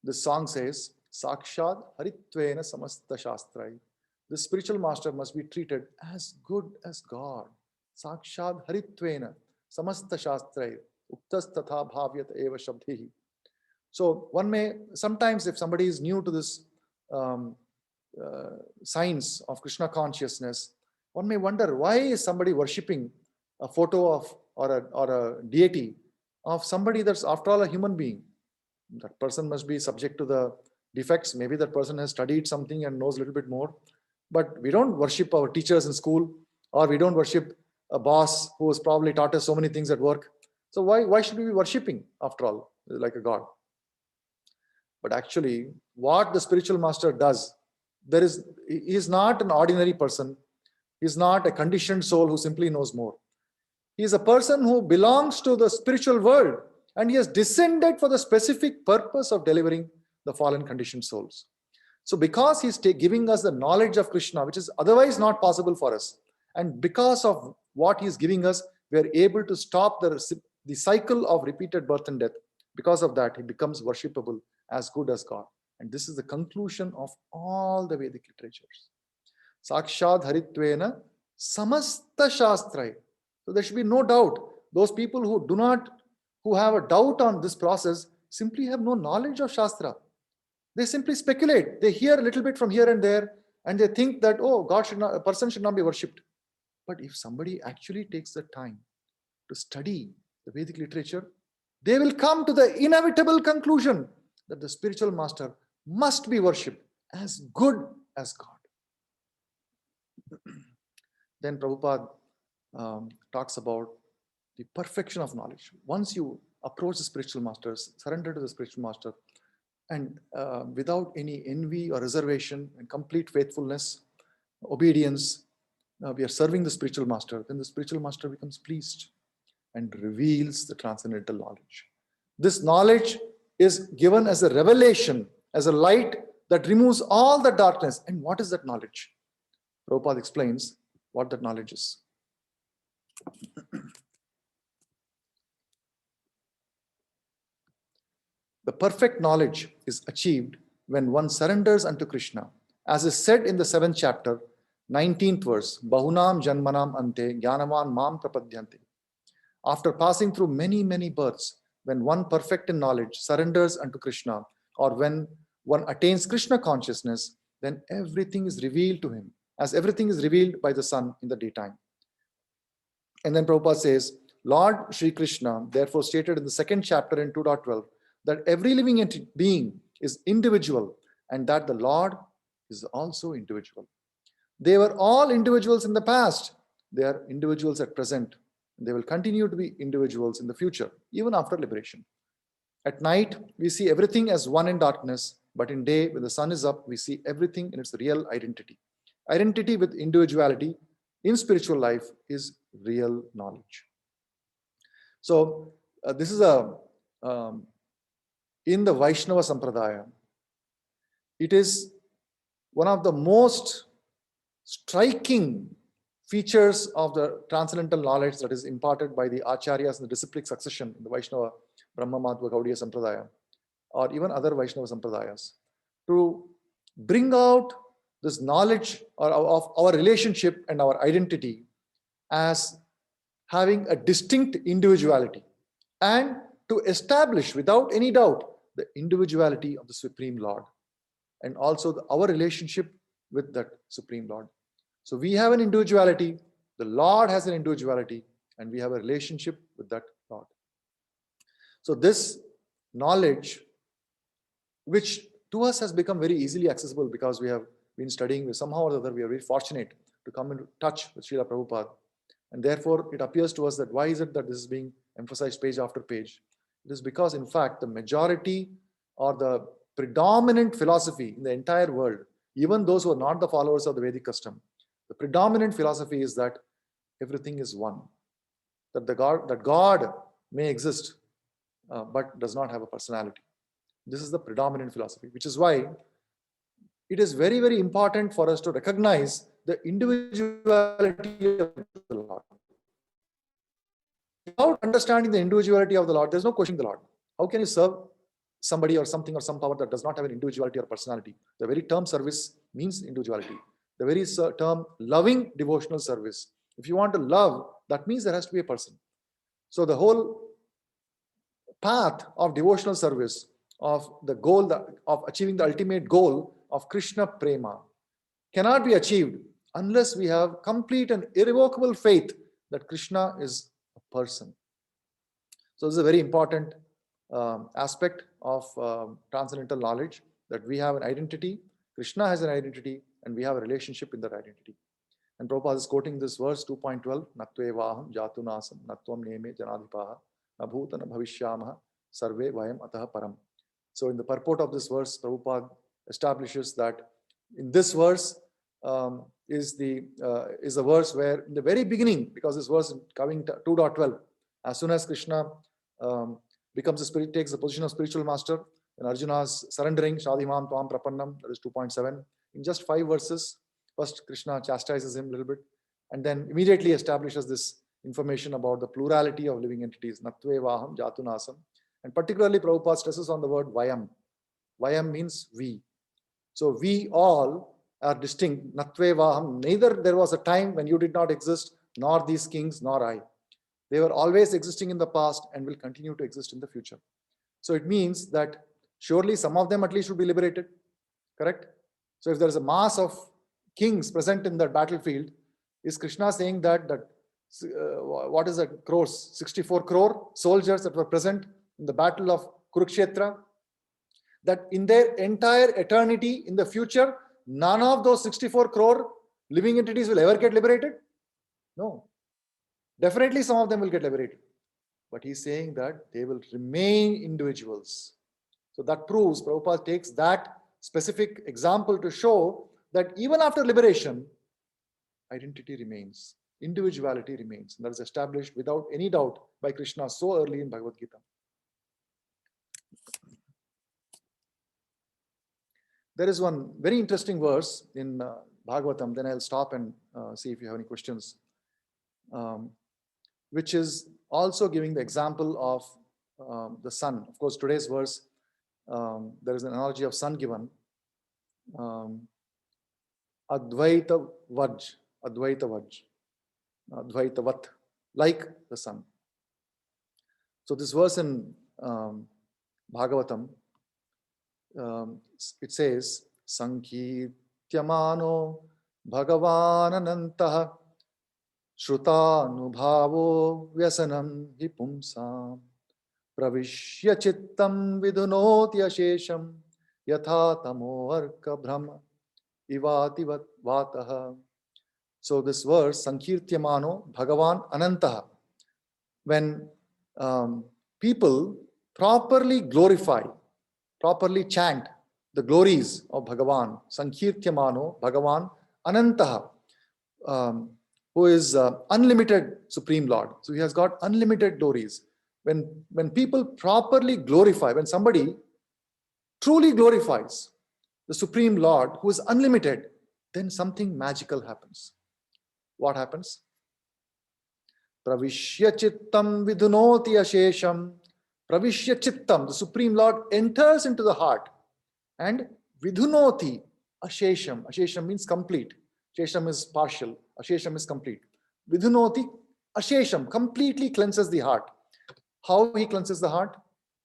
This song says, Sakshad Haritvena Samasta Shastrai. The spiritual master must be treated as good as God. Sakshad Haritvena Samasta Shastrai. Uktas Tatha Bhavyat Eva Shabdhihi. So one may, sometimes if somebody is new to this science of Krishna consciousness, one may wonder, why is somebody worshipping a photo of or a deity of somebody that's after all a human being? That person must be subject to the defects. Maybe that person has studied something and knows a little bit more. But we don't worship our teachers in school, or we don't worship a boss who has probably taught us so many things at work. So why should we be worshipping, after all, like a god? But actually, what the spiritual master does, he is not an ordinary person. He is not a conditioned soul who simply knows more. He is a person who belongs to the spiritual world, and he has descended for the specific purpose of delivering the fallen conditioned souls. So because he's giving us the knowledge of Krishna, which is otherwise not possible for us, and because of what he's giving us, we are able to stop the cycle of repeated birth and death. Because of that, he becomes worshipable, as good as God. And this is the conclusion of all the Vedic literatures. Sakshad Haritvena Samasta Shastrai. So there should be no doubt. Those people who have a doubt on this process simply have no knowledge of Shastra. They simply speculate. They hear a little bit from here and there, and they think that, oh, a person should not be worshipped. But if somebody actually takes the time to study the Vedic literature, they will come to the inevitable conclusion that the spiritual master must be worshipped as good as God. Then Prabhupada talks about the perfection of knowledge. Once you approach the spiritual masters, surrender to the spiritual master, and without any envy or reservation and complete faithfulness, obedience, we are serving the spiritual master, then the spiritual master becomes pleased and reveals the transcendental knowledge. This knowledge is given as a revelation, as a light that removes all the darkness. And what is that knowledge? Prabhupada explains what that knowledge is. The perfect knowledge is achieved when one surrenders unto Krishna. As is said in the 7th chapter, 19th verse, Bahunam Janmanam Ante Jnanavan Mam Prapadyante. After passing through many, many births, when one perfect in knowledge surrenders unto Krishna, or when one attains Krishna consciousness, then everything is revealed to him, as everything is revealed by the sun in the daytime. And then Prabhupada says, Lord Sri Krishna, therefore stated in the 2nd chapter in 2.12, that every living being is individual, and that the Lord is also individual. They were all individuals in the past. They are individuals at present. They will continue to be individuals in the future, even after liberation. At night, we see everything as one in darkness, but in day, when the sun is up, we see everything in its real identity. Identity with individuality in spiritual life is real knowledge. So this is in the Vaishnava Sampradaya, it is one of the most striking features of the transcendental knowledge that is imparted by the Acharyas in the disciplic succession in the Vaishnava Brahma Madhva Gaudiya Sampradaya, or even other Vaishnava Sampradayas, to bring out this knowledge of our relationship and our identity as having a distinct individuality, and to establish without any doubt the individuality of the Supreme Lord, and also our relationship with that Supreme Lord. So we have an individuality, the Lord has an individuality, and we have a relationship with that Lord. So this knowledge, which to us has become very easily accessible because we have been studying, somehow or other we are very fortunate to come into touch with Srila Prabhupada. And therefore it appears to us that why is it that this is being emphasized page after page? It is because in fact the majority or the predominant philosophy in the entire world, even those who are not the followers of the Vedic custom, the predominant philosophy is that everything is one. That God may exist, but does not have a personality. This is the predominant philosophy, which is why it is very, very important for us to recognize the individuality of the Lord. Without understanding the individuality of the Lord, there's no questioning the Lord. How can you serve somebody or something or some power that does not have an individuality or personality? The very term service means individuality. The very term loving devotional service. If you want to love, that means there has to be a person. So the whole path of devotional service, of the goal of achieving the ultimate goal of Krishna Prema, cannot be achieved unless we have complete and irrevocable faith that Krishna is a person. So this is a very important aspect of transcendental knowledge, that we have an identity, Krishna has an identity, and we have a relationship in that identity. And Prabhupada is quoting this verse 2.12, Natvevaham jatunasam natvam neme janadhipaha nabhutana bhavishyamaha sarve vayam ataha param. So in the purport of this verse, Prabhupada establishes that in this verse is a verse where in the very beginning, because this verse coming 2.12, as soon as Krishna becomes a spirit, takes the position of spiritual master, and Arjuna is surrendering, Shadhimam Tvam Prapannam, that is 2.7. In just 5 verses, first Krishna chastises him a little bit, and then immediately establishes this information about the plurality of living entities, Natvevaham jatunasam. And particularly Prabhupada stresses on the word Vayam. Vayam means we. So we all are distinct. Natvevaham, neither there was a time when you did not exist, nor these kings, nor I. They were always existing in the past and will continue to exist in the future. So it means that surely some of them at least should be liberated, correct? So if there is a mass of kings present in the battlefield, is Krishna saying that what is that, crores, 64 crore soldiers that were present in the battle of Kurukshetra, that in their entire eternity in the future, none of those 64 crore living entities will ever get liberated? No. Definitely some of them will get liberated. But he's saying that they will remain individuals. So that proves, Prabhupada takes that specific example to show that even after liberation, identity remains, individuality remains. And that is established without any doubt by Krishna so early in Bhagavad Gita. There is one very interesting verse in Bhagavatam, then I'll stop and see if you have any questions, which is also giving the example of the sun. Of course, today's verse, there is an analogy of sun given. Advaita Vaj, Advaitavat, like the sun. So this verse in Bhagavatam, it says, Sankirtyamano Bhagavananantah Shrutanubhavo Vyasanam Hipumsam Pravishya Chittam Vidunoti Ashesham Yatha Tamo Arka Brahma Ivati Vataha. So this verse, Sankirtyamano Bhagavan Anantaha, when people properly glorify, properly chant the glories of Bhagavan, Sankirtyamano Bhagavan Anantaha, who is unlimited Supreme Lord. So he has got unlimited glories. When people properly glorify, when somebody truly glorifies the Supreme Lord who is unlimited, then something magical happens. What happens? Pravishya Chittam Vidunoti Ashesham. Pravishya Chittam, the Supreme Lord enters into the heart, and Vidunoti Ashesham. Ashesham means complete. Shesham is partial. Ashesham is complete. Vidhunoti, Ashesham, completely cleanses the heart. How he cleanses the heart?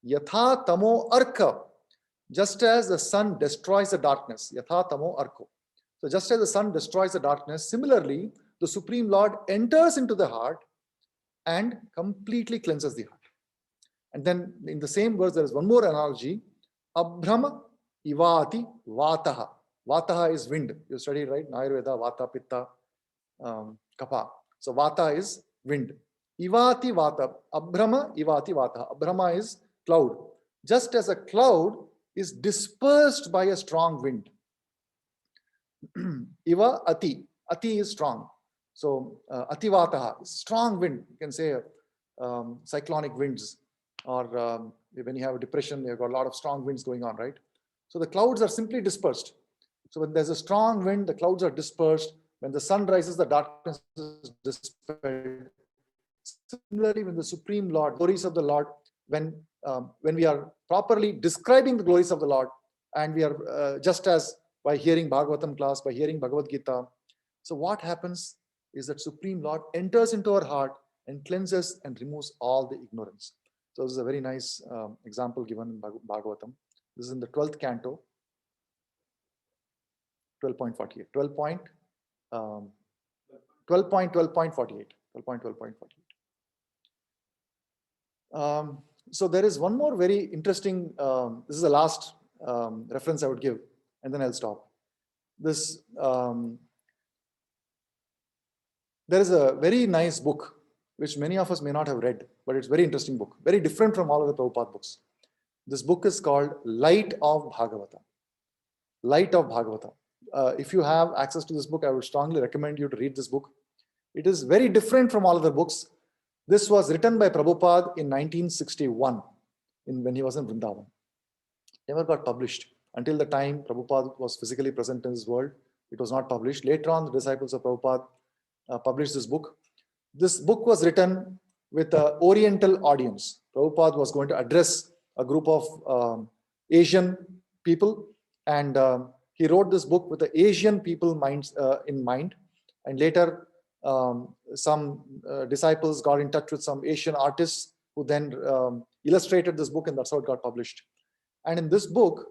Yatha tamo arka. Just as the sun destroys the darkness. Yatha tamo arko. So just as the sun destroys the darkness, similarly, the Supreme Lord enters into the heart and completely cleanses the heart. And then in the same verse, there is one more analogy. Abhrama ivati vataha. Vataha is wind. You studied, right? Ayurveda, vata, pitta, kapha. So vata is wind. Ivati vata. Abhrama ivati vataha. Abhrama is cloud. Just as a cloud is dispersed by a strong wind. Iva ati. Ati is strong. So ativataha, strong wind. You can say cyclonic winds. Or when you have a depression, you've got a lot of strong winds going on, right? So the clouds are simply dispersed. So when there's a strong wind, the clouds are dispersed. When the sun rises, the darkness is dispelled. Similarly, when the Supreme Lord, glories of the Lord, when we are properly describing the glories of the Lord, and we are just as by hearing Bhagavatam class, by hearing Bhagavad Gita. So what happens is that Supreme Lord enters into our heart and cleanses and removes all the ignorance. So this is a very nice example given in Bhagavatam. This is in the 12th canto, 12.48. 12.12.48. So there is one more very interesting, this is the last reference I would give, and then I'll stop. This, there is a very nice book, which many of us may not have read, but it's a very interesting book, very different from all of the Prabhupada books. This book is called Light of Bhagavata. Light of Bhagavata. If you have access to this book, I would strongly recommend you to read this book. It is very different from all other books. This was written by Prabhupada in 1961, when he was in Vrindavan. Never got published. Until the time Prabhupada was physically present in this world, it was not published. Later on, the disciples of Prabhupada published this book. This book was written with an Oriental audience. Prabhupada was going to address a group of Asian people, and he wrote this book with the Asian people in mind. And later, some disciples got in touch with some Asian artists who then illustrated this book, and that's how it got published. And in this book,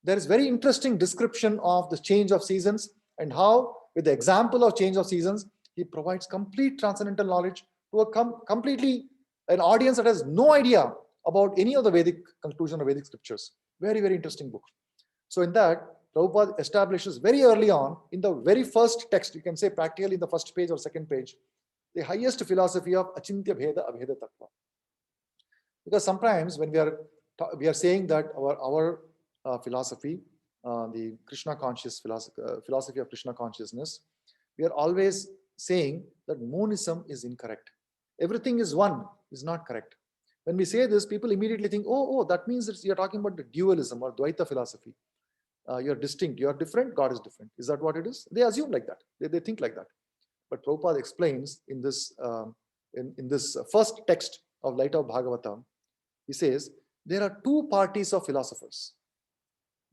there is very interesting description of the change of seasons and how, with the example of change of seasons, he provides complete transcendental knowledge to a completely an audience that has no idea about any of the Vedic conclusion or Vedic scriptures. Very, very interesting book. So in that, Prabhupada establishes very early on, in the very first text, you can say practically in the first page or second page, the highest philosophy of Achintya Bheda Abheda Tattva. Because sometimes when we are saying that our philosophy, the Krishna conscious philosophy of Krishna consciousness, we are always saying that monism is incorrect. Everything is one is not correct. When we say this, people immediately think, oh, that means that you're talking about the dualism or Dvaita philosophy. You're distinct, you're different, God is different. Is that what it is? They assume like that. They think like that. But Prabhupada explains in this first text of Light of Bhagavatam, he says, there are two parties of philosophers,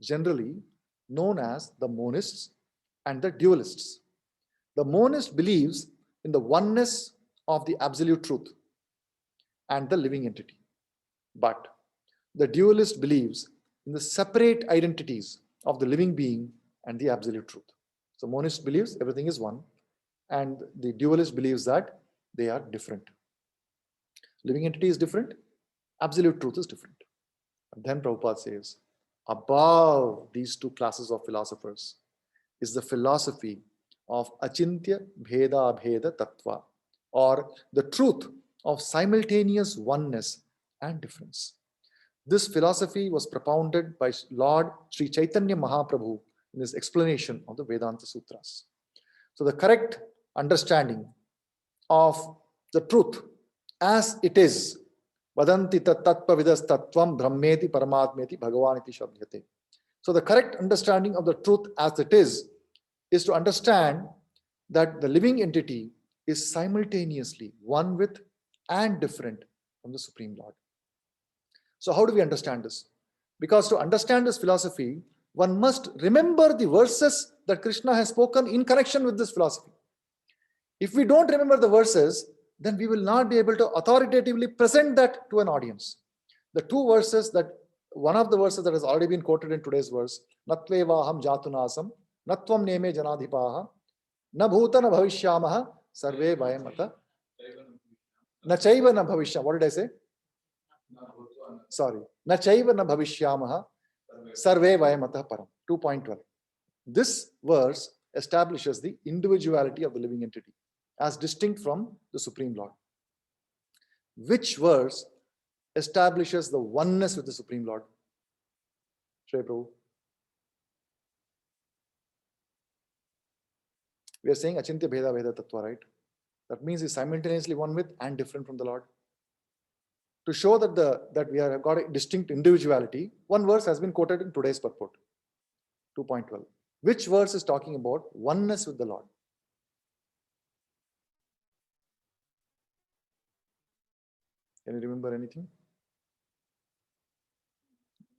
generally known as the monists and the dualists. The monist believes in the oneness of the absolute truth and the living entity. But the dualist believes in the separate identities of the living being and the absolute truth. So monist believes everything is one, and the dualist believes that they are different. Living entity is different, absolute truth is different. And then Prabhupada says, above these two classes of philosophers is the philosophy of Achintya Bheda Abheda Tattva, or the truth of simultaneous oneness and difference. This philosophy was propounded by Lord Sri Chaitanya Mahaprabhu in his explanation of the Vedanta Sutras. So the correct understanding of the truth as it is, Vadanti tatpavidas tattvam brahmeti paramatmeti bhagavaniti shabdyate. So the correct understanding of the truth as it is to understand that the living entity is simultaneously one with and different from the Supreme Lord. So how do we understand this? Because to understand this philosophy, one must remember the verses that Krishna has spoken in connection with this philosophy. If we don't remember the verses, then we will not be able to authoritatively present that to an audience. The two verses that, one of the verses that has already been quoted in today's verse, Natvevaham jatunasam, Natvam neme janadhipaha, Na bhuta na bhavishyamaha, sarve vayamata, Na chaiva na bhavishyam. What did I say? Sorry. Na chaiva na bhavishyamaha, sarve vayamata param. 2.12. This verse establishes the individuality of the living entity as distinct from the Supreme Lord. Which verse establishes the oneness with the Supreme Lord? Shri Prabhu. We are saying Achintya Bheda Veda Tattva, right? That means he's simultaneously one with and different from the Lord. To show that we have got a distinct individuality, one verse has been quoted in today's purport, 2.12. Which verse is talking about oneness with the Lord? Can you remember anything?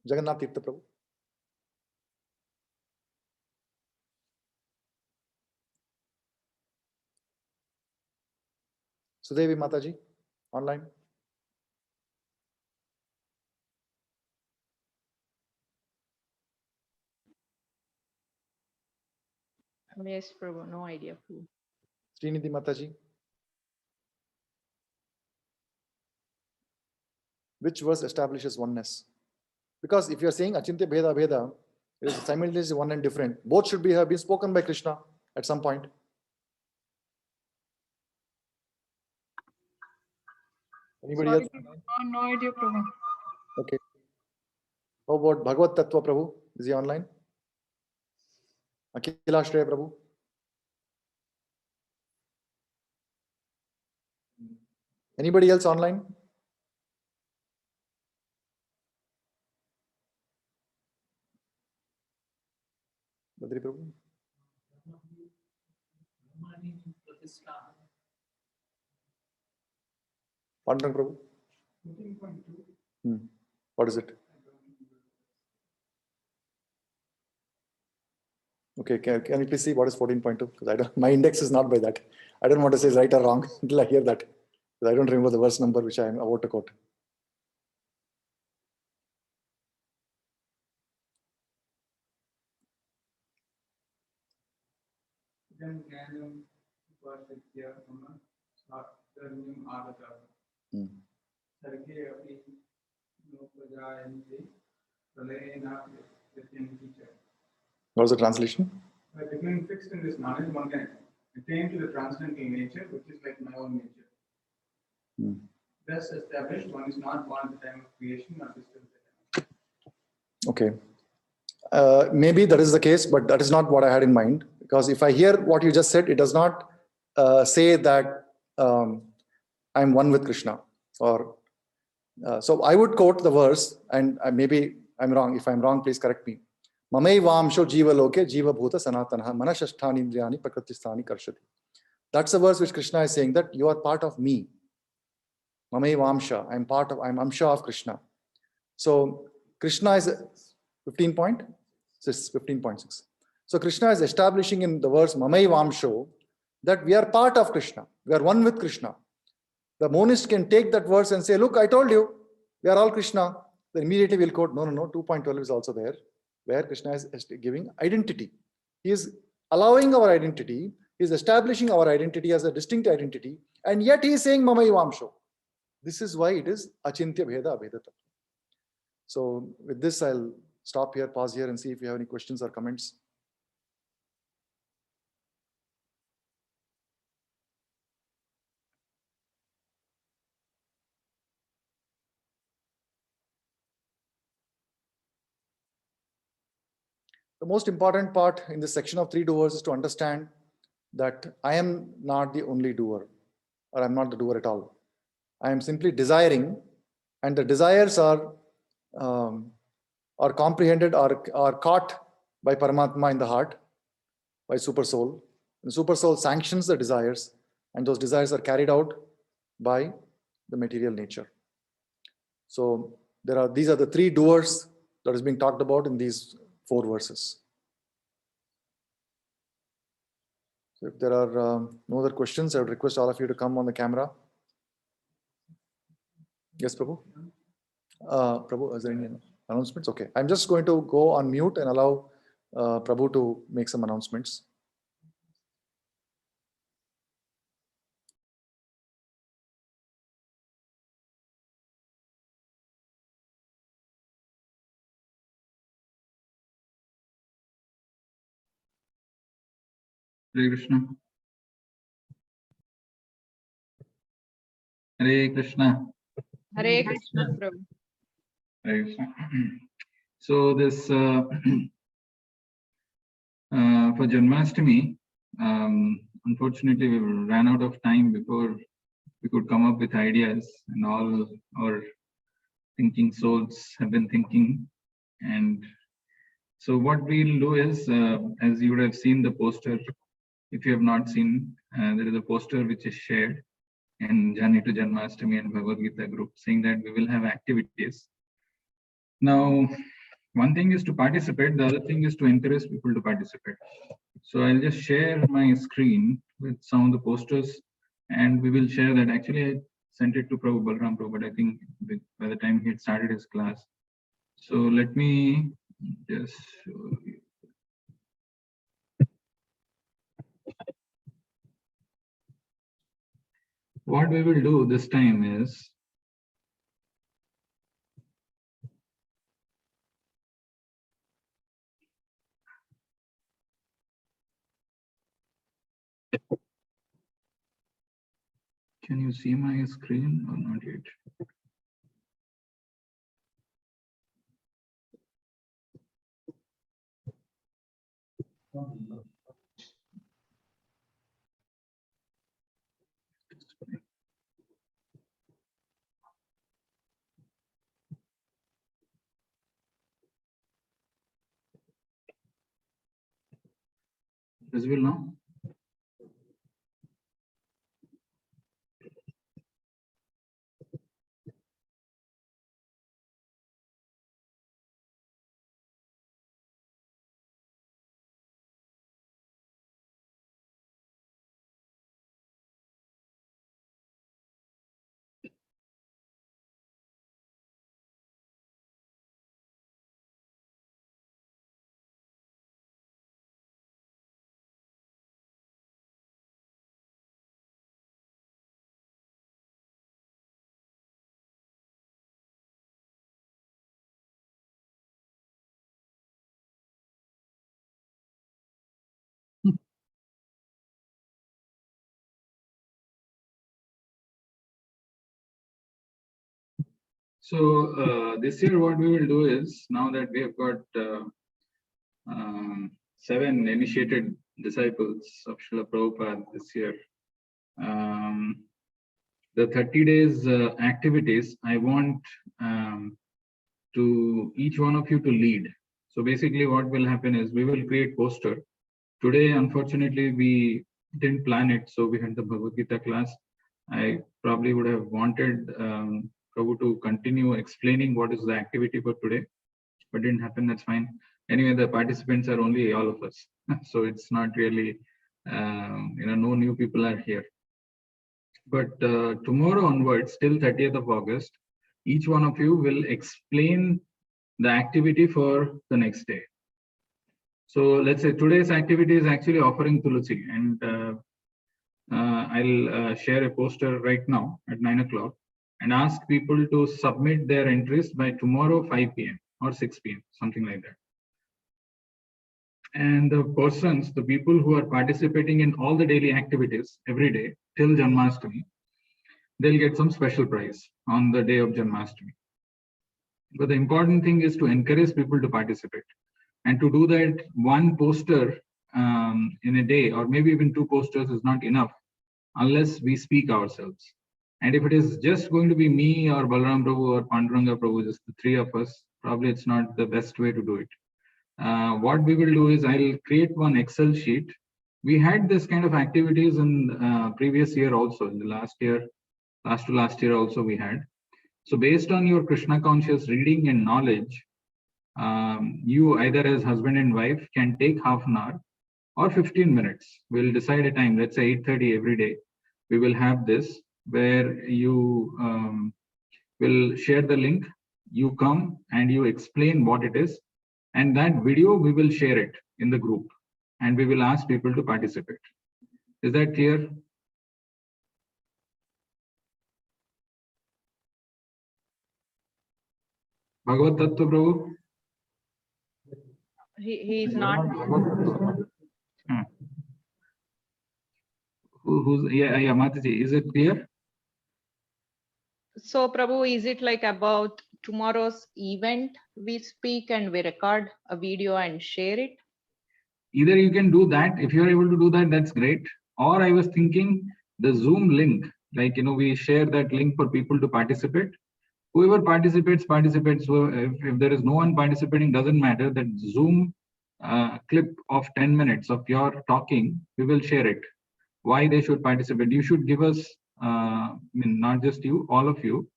Jagannath Tirtha Prabhu. Sudevi Mataji, online. Yes, Prabhu, no idea. Prabhu. Srinidhi Mataji. Which verse establishes oneness? Because if you are saying Achintya Bheda Bheda, it is simultaneously one and different. Both should have been spoken by Krishna at some point. Anybody else? No idea, Prabhu. Okay. How about Bhagavad Tattva Prabhu? Is he online? Akila Shreya Prabhu? Anybody else online? Badri Prabhu? Pandran Prabhu? 14.2. What is it? Okay, can you please see what is 14.2? Because my index is not by that. I don't want to say right or wrong until I hear that. Because I don't remember the verse number which I am about to quote. Then Jnanam Upasitya Mama Sarvanyam Agata. Sarge api Nopajayante Pralayena Yatyanti cha. What was the translation? By becoming fixed in this knowledge, one can attain to the transcendental nature, which is like my own nature. Thus established, one is not born at the time of creation or distant at the time. Okay. Maybe that is the case, but that is not what I had in mind. Because if I hear what you just said, it does not say that I'm one with Krishna. Or so I would quote the verse, and maybe I'm wrong. If I'm wrong, please correct me. Mamai vamsho jiva loke jiva bhuta sanatanaha manashasthani indriyani prakritisthani karshati. That's a verse which Krishna is saying that you are part of me. Mamai vamsha, I'm amsha of Krishna. So Krishna is 15.6. So Krishna is establishing in the verse Mamai vamsho that we are part of Krishna. We are one with Krishna. The monist can take that verse and say, look, I told you, we are all Krishna. Then immediately we'll quote, no, 2.12 is also there, where Krishna is giving identity. He is allowing our identity, he is establishing our identity as a distinct identity, and yet he is saying Mamai Vamsho. This is why it is Achintya Bheda Abheda Tattva. So with this, I'll stop here, pause here, and see if you have any questions or comments. The most important part in this section of 3 doers is to understand that I am not the only doer, or I'm not the doer at all. I am simply desiring, and the desires are comprehended or are caught by Paramatma in the heart, by Super Soul. The Super Soul sanctions the desires, and those desires are carried out by the material nature. So these are the 3 doers that is being talked about in these 4 verses. So if there are no other questions, I would request all of you to come on the camera. Yes, Prabhu. Prabhu, is there any announcements? Okay, I'm just going to go on mute and allow Prabhu to make some announcements. Hare Krishna. Hare Krishna. Hare Krishna, Prabhu. Hare Krishna. So this for Janmashtami, unfortunately we ran out of time before we could come up with ideas, and all our thinking souls have been thinking. And so what we'll do is, as you would have seen the poster, if you have not seen, there is a poster which is shared in Journey to Janmashtami and Bhagavad Gita group, saying that we will have activities. Now, one thing is to participate, the other thing is to encourage people to participate. So I'll just share my screen with some of the posters, and we will share that. Actually, I sent it to Prabhu Balram Prabhu, but I think by the time he had started his class. So let me just show you. What we will do this time is, can you see my screen or not yet? Visible now? So this year what we will do is, now that we have got 7 initiated disciples of Srila Prabhupada this year, the 30 days activities, I want to each one of you to lead. So basically what will happen is, we will create poster. Today, unfortunately, we didn't plan it, so we had the Bhagavad Gita class. I probably would have wanted Prabhu to continue explaining what is the activity for today, but didn't happen, that's fine. Anyway, the participants are only all of us. So it's not really, no new people are here. But tomorrow onwards, till 30th of August, each one of you will explain the activity for the next day. So let's say today's activity is actually offering Tulsi, and I'll share a poster right now at 9 o'clock and ask people to submit their entries by tomorrow 5 p.m. or 6 p.m., something like that. And the people who are participating in all the daily activities every day till Janmashtami, they'll get some special prize on the day of Janmashtami. But the important thing is to encourage people to participate. And to do that, one poster in a day, or maybe even 2 posters, is not enough unless we speak ourselves. And if it is just going to be me or Balram Prabhu or Panduranga Prabhu, just the 3 of us, probably it's not the best way to do it. What we will do is, I'll create one Excel sheet. We had this kind of activities in previous year also, in the last to last year also we had. So based on your Krishna conscious reading and knowledge, you either as husband and wife can take half an hour or 15 minutes. We'll decide a time, let's say 8:30 every day. We will have this where you will share the link, you come and you explain what it is, and that video we will share it in the group and we will ask people to participate. Is that clear? Bhagavad Tattva Prabhu? He is not. Yeah, Mataji, is it clear? So, Prabhu, is it like about tomorrow's event? We speak and we record a video and share it. Either you can do that. If you're able to do that, that's great. Or I was thinking the Zoom link, like, we share that link for people to participate. Whoever participates. So if there is no one participating, doesn't matter. That Zoom clip of 10 minutes of your talking, we will share it. Why they should participate? You should give us, not just you, all of you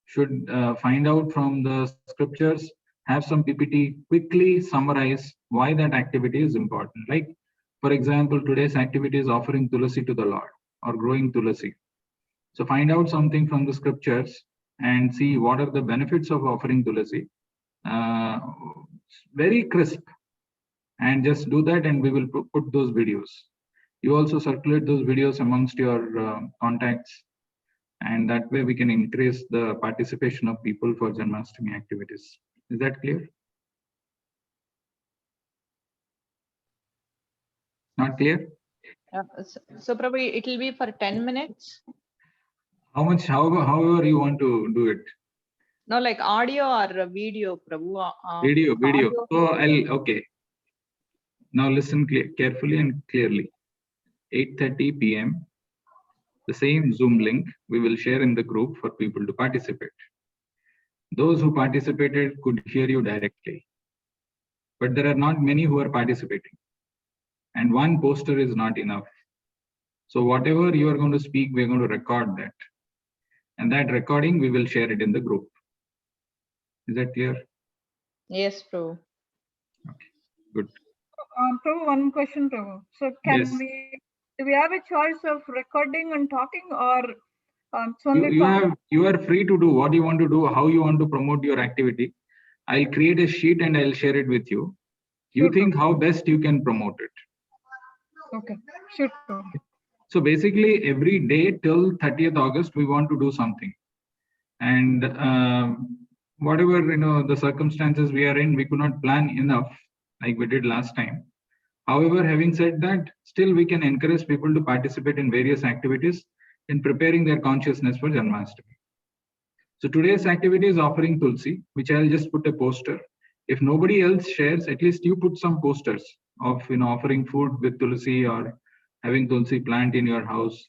should find out from the scriptures, have some PPT, quickly summarize why that activity is important. Like, for example, today's activity is offering Tulasi to the Lord or growing Tulasi. So find out something from the scriptures and see what are the benefits of offering Tulasi. Very crisp. And just do that and we will put those videos. You also circulate those videos amongst your contacts, and that way we can increase the participation of people for Janmashtami activities. Is that clear? Not clear? So, Prabhu, it will be for 10 minutes. However you want to do it. No, like audio or video, Prabhu. Video. Audio. So okay. Now listen carefully and clearly. 8:30 p.m. The same Zoom link we will share in the group for people to participate. Those who participated could hear you directly, but there are not many who are participating, and one poster is not enough. So whatever you are going to speak, we're going to record that, and that recording we will share it in the group. Is that clear? Yes, Prabhu. Okay, good. Prabhu, one question, Prabhu. So Yes. do we have a choice of recording and talking, or it's only you are free to do what you want to do, how you want to promote your activity. I'll create a sheet and I'll share it with you. You Sure, think how best you can promote it. Okay, sure, Prabhu. So basically every day till 30th August, we want to do something. And whatever, the circumstances we are in, we could not plan enough like we did last time. However, having said that, still we can encourage people to participate in various activities in preparing their consciousness for Janmashtami. So today's activity is offering Tulsi, which I'll just put a poster. If nobody else shares, at least you put some posters of offering food with Tulsi or having Tulsi plant in your house.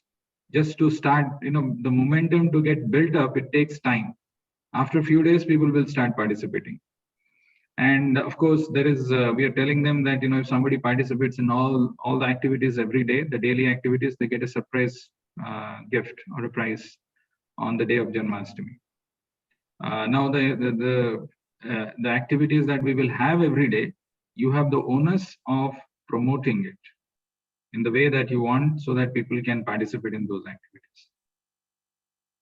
Just to start, the momentum to get built up, it takes time. After a few days, people will start participating. And of course, there is we are telling them that if somebody participates in all the activities every day, the daily activities, they get a surprise gift or a prize on the day of Janmashtami. Now the activities that we will have every day, you have the onus of promoting it in the way that you want, so that people can participate in those activities.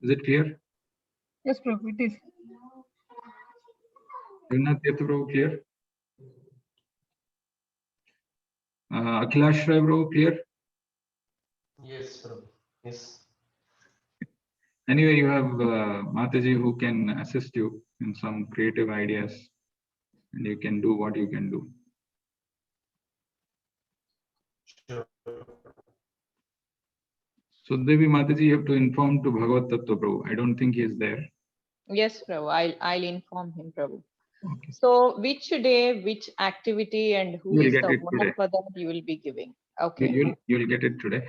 Is it clear? Yes, Prabhu, it is. Raghunath Tirtha Prabhu, clear? Akhilash Rai Prabhu, clear? Yes, Prabhu. Yes. Anyway, you have Mataji who can assist you in some creative ideas, and you can do what you can do. Sure. So Devi Mataji, you have to inform to Bhagavad Tattva Prabhu. I don't think he is there. Yes, Prabhu. I'll inform him, Prabhu. Okay. So which day, which activity, and who You'll is get the it owner today. for that you will be giving? Okay. You'll get it today.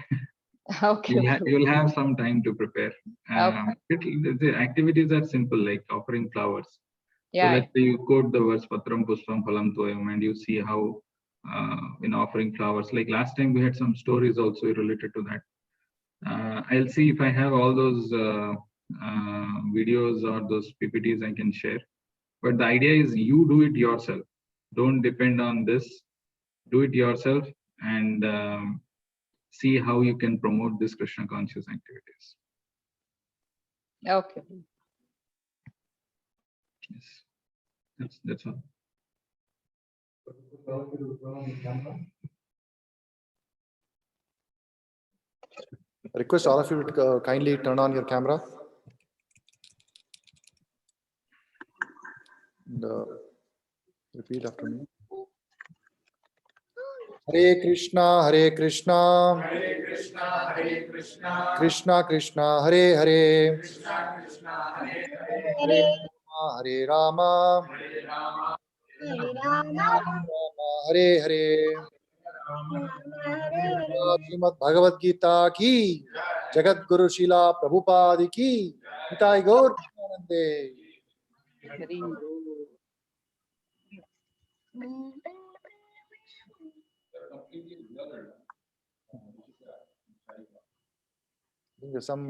Okay. Prabhu. You'll have some time to prepare. The activities are simple, like offering flowers. Yeah. So let's say you quote the verse Patram Pushpam Phalam Toyam, and you see how offering flowers. Like last time we had some stories also related to that. I'll see if I have all those videos or those PPTs I can share. But the idea is you do it yourself. Don't depend on this. Do it yourself and see how you can promote this Krishna conscious activities. Okay. Yes, that's all. I request all of you to kindly turn on your camera. And, repeat after me. Hare Krishna, Hare Krishna, Hare Krishna, Hare Krishna, Krishna Krishna, Hare Hare, Krishna Krishna, Hare Hare, Hare Rama, Hare Rama, Hare Hare. Shrimad Bhagavad Gita की, जगत गुरु शिला प्रभुपाद की, निताई गौर प्रेमानंदे। Hari Bol. There's some